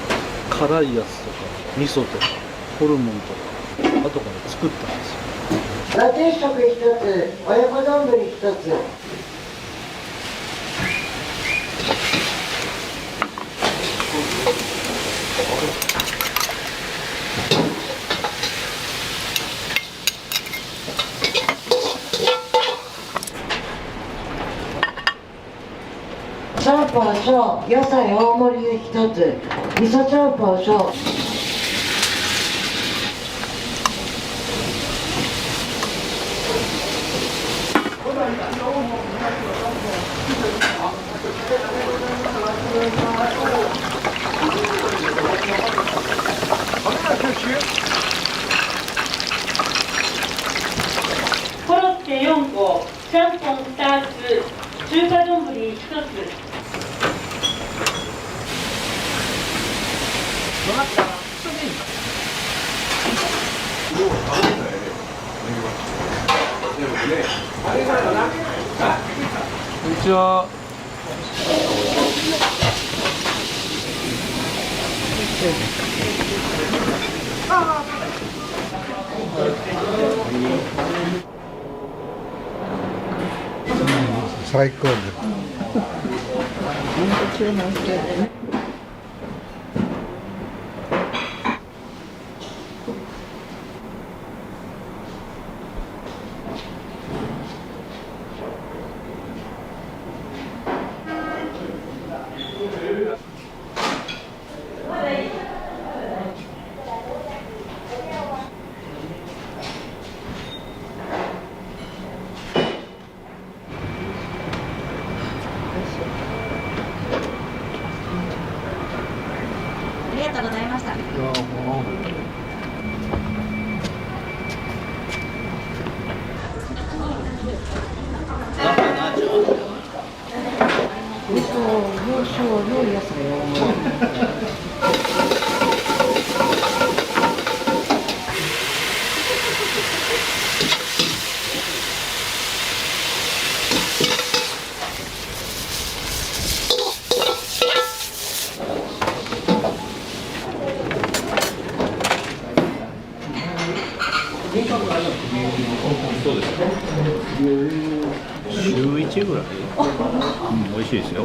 た。辛いやつとか味噌とかホルモンとか後から作ったんですよ。和定食1つ、親子丼1つ。ちゃんぽん小、野菜大盛り1つ、味噌ちゃんぽん小。コロッケ4個、ちゃんぽん2つ、中華丼1つ。分かった。それでいいの。にちは。最高です。ありがとうございました。そうですね。週1ぐらい。美味しいですよ。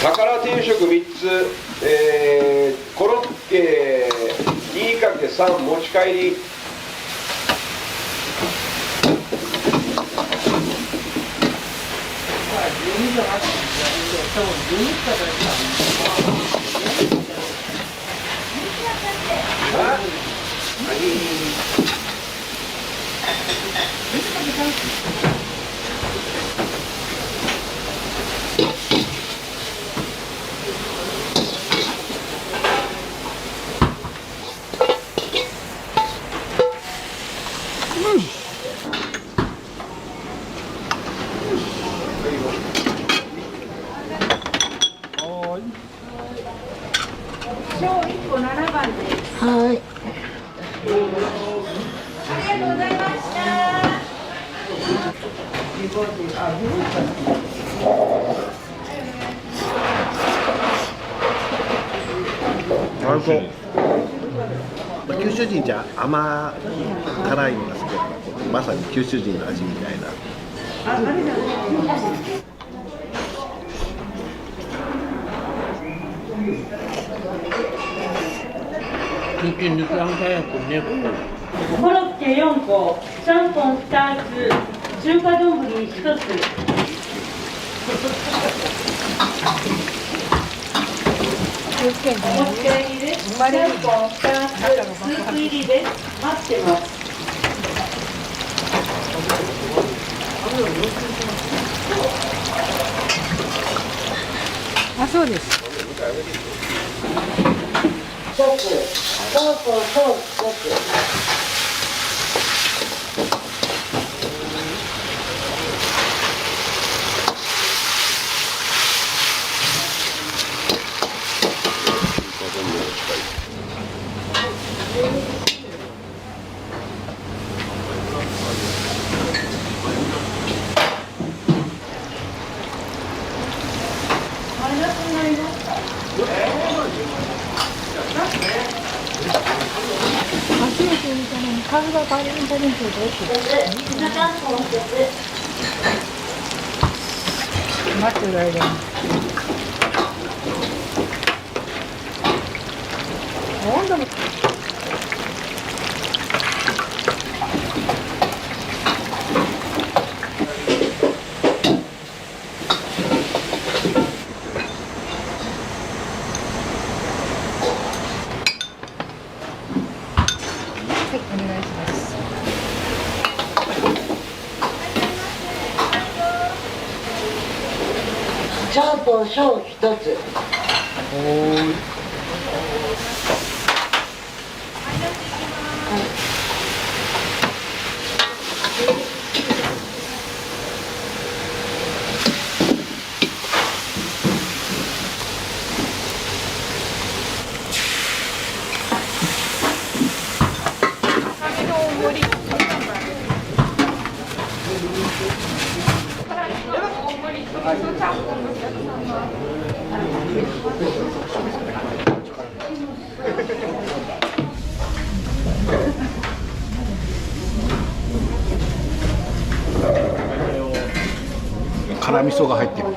宝定食3つ、コロッケ 2×3 持ち帰り。小1個7番です。はい。ありがとうございました。九州人じゃ甘辛いのが好き。まさに九州人の味みたいな。コロッケ4個、ちゃんぽん2つ、中華丼1つ。お持ち帰りです。ちゃんぽん2つ、スープ入りです。待ってます。あ、そうです。そう。数がバレンタインとどう待ってる間に温度もちゃんぽん小1つ。辛味噌が入ってる。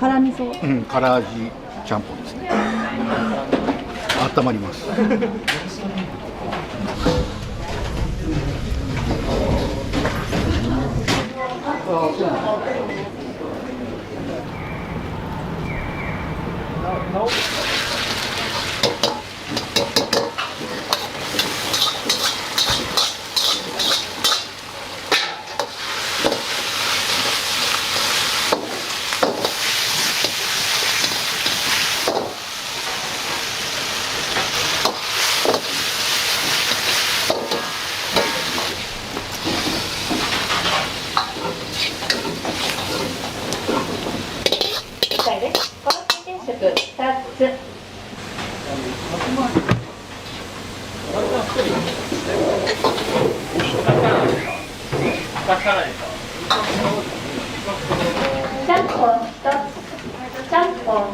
辛味噌。うん、辛味ちゃんぽんですね。温まります。ちゃんぽん1つ。ちゃんぽん。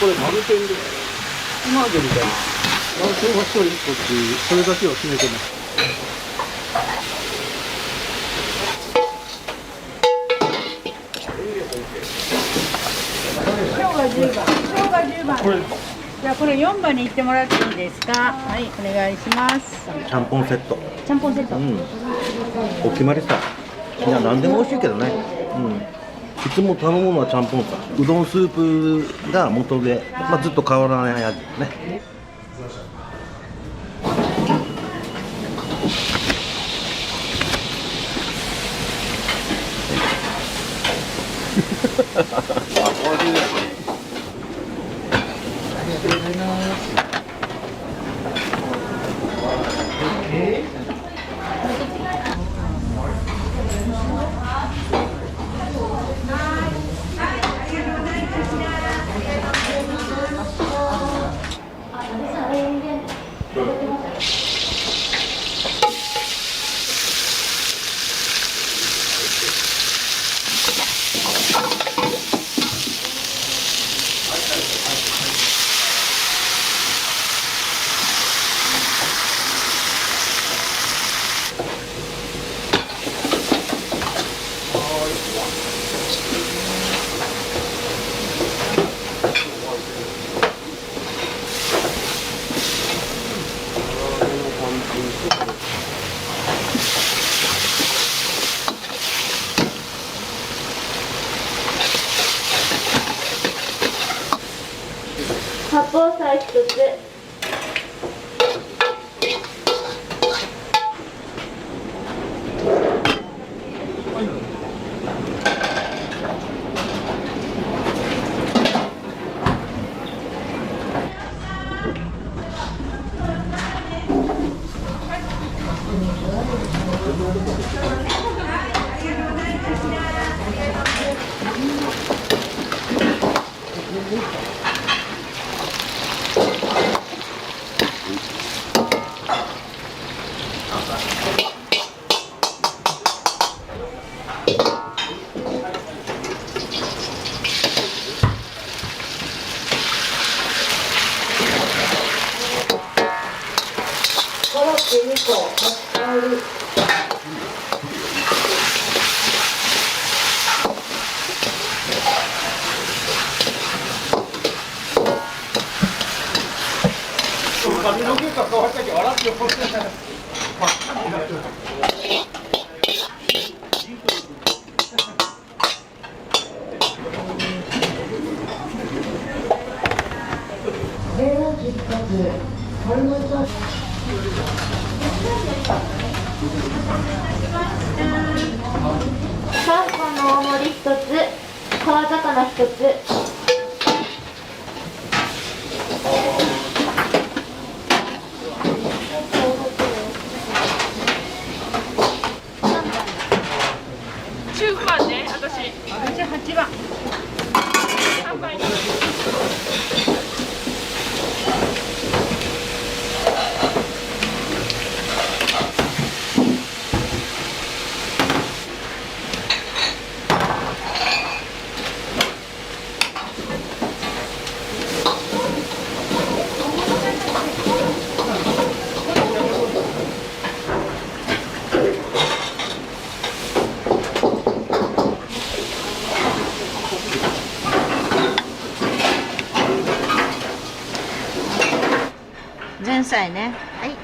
これ丸天で今までみたいな丸天は1人1個っていうそれだけを決めてます。今日が10番。今日が10番。じゃあこれ4番に行ってもらっていいですか。はい、お願いします。ちゃんぽんセット。ちゃんぽんセット。お決まりさ。いや何でも美味しいけどね。いつも頼むのはちゃんぽんさ。うどんスープが元で、ずっと変わらない味ですね。髪の毛が変わったけど笑ってよ。サーモンの大盛り1つ、川魚1つ。19番ね、私8番。3番。前菜ね。はい。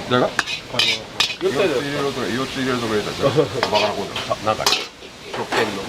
誰が4つ入れるとこ入れたじゃん。バカなことだ。中に。食券の。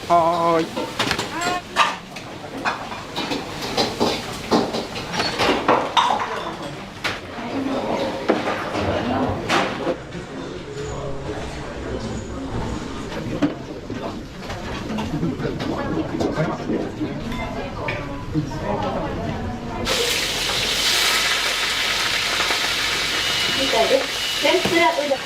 はーい。天ぷらうどん。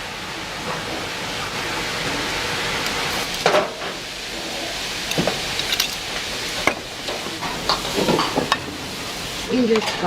いいですか。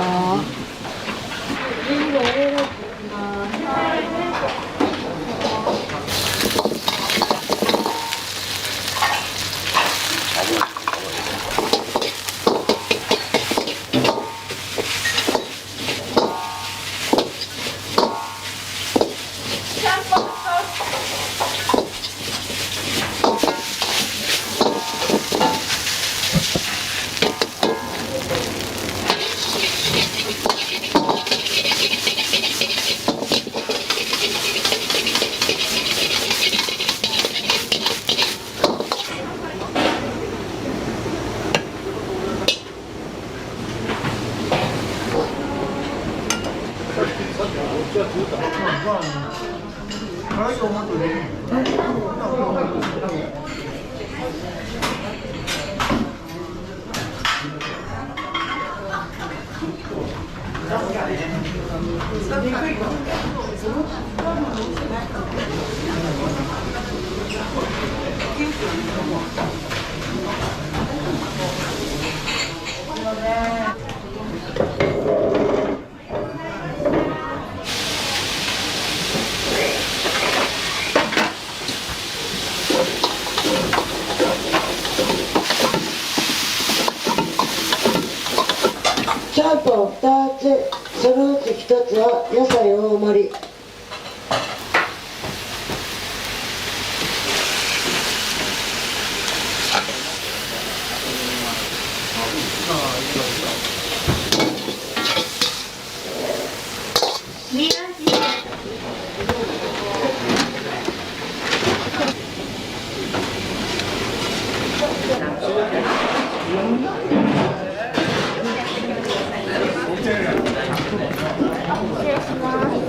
ちゃんぽん2つ、そのうち1つは野菜大盛り。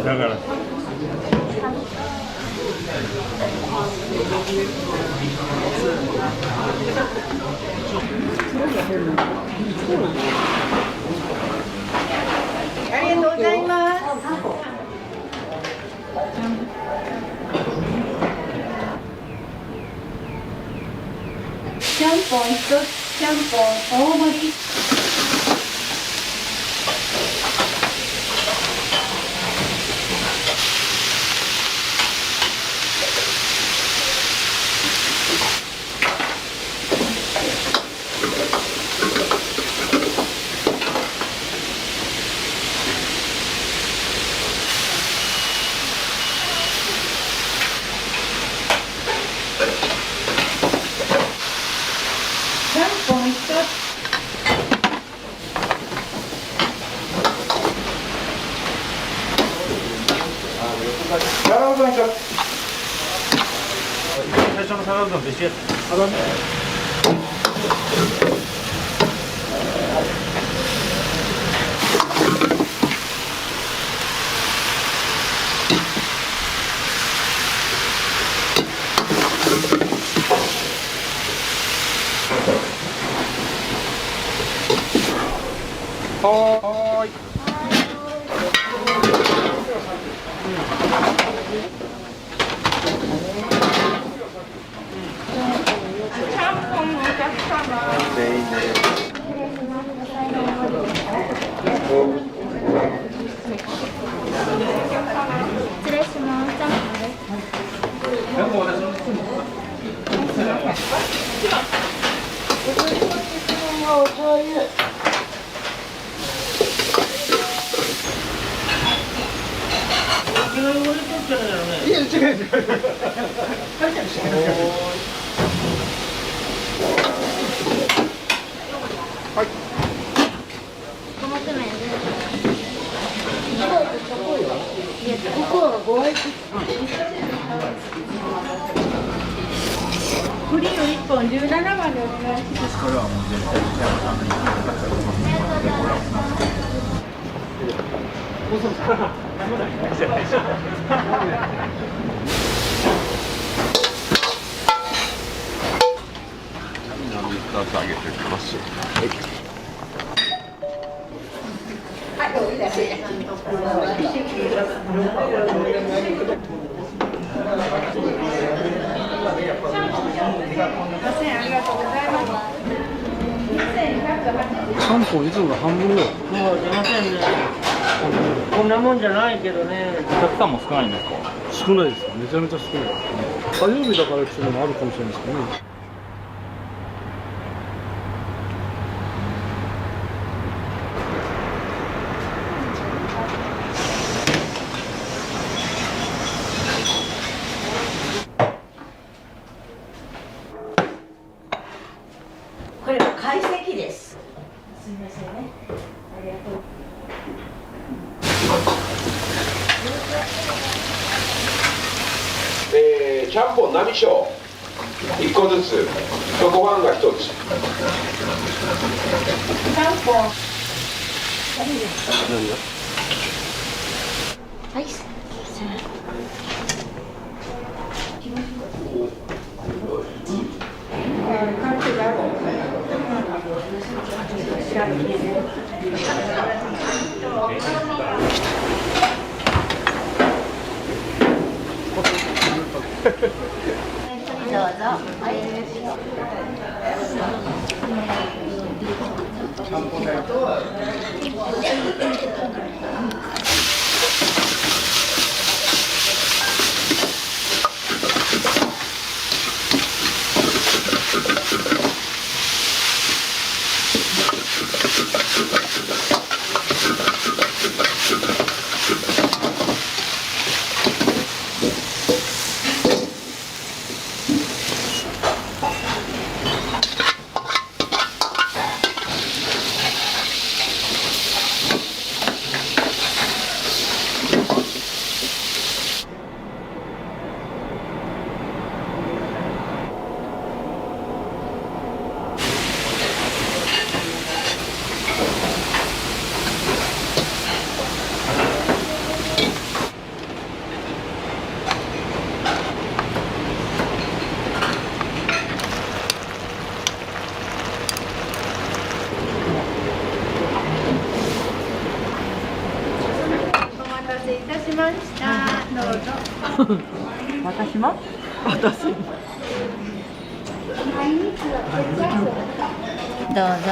だからありがとうございます。ちゃんぽん1つ、ちゃんぽん大盛り。ちゃんぽん1つ。皿うどん1つ。最初の皿うどんと一緒やった。はーい。ちゃんぽんのお客様。全員で。失礼します。ちゃんぽんです。お醤油。いや、違う違う。はい。五目麺です。いや、ここはご愛顧。フリーを1本17番でお願いします。これはもう絶対2つあげておきます。ちゃんぽんいつもの半分ぐらい。もう出ませんね。こんなもんじゃないけどね。お客さんも少ないんですか？少ないです。めちゃめちゃ少ない。火曜日だからっていうのもあるかもしれないですけどね。これは懐石です。すみませんね。ありがとう。ちゃんぽん並小1個ずつ、ご飯が1つ。ちゃんぽん。はい。お待たせいたしました。どうぞ。私も私もどうぞ。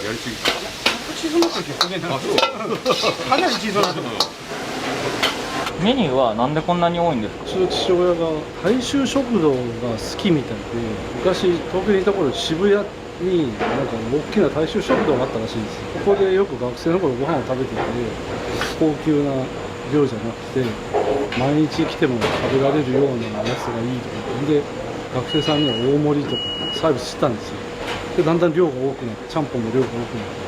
やりすぎ小さな時は焦げないかなり小さな時メニューはなんでこんなに多いんですか？うちの父親が大衆食堂が好きみたいで、昔東京にいた頃渋谷になんか大きな大衆食堂があったらしいんですよ。ここでよく学生の頃ご飯を食べてて、高級な量じゃなくて毎日来ても食べられるようなやつがいいとかで、学生さんには大盛りとかサービスしてたんですよ。でだんだん量が多くなって、ちゃんぽんの量が多くなって、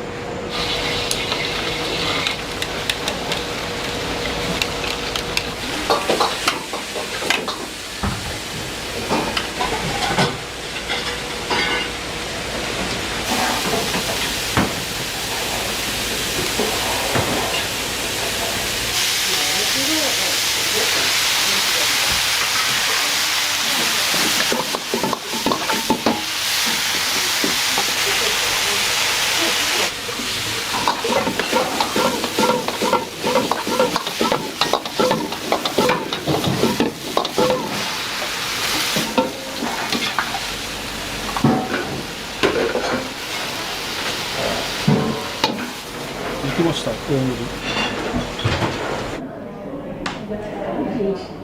できました、大盛り。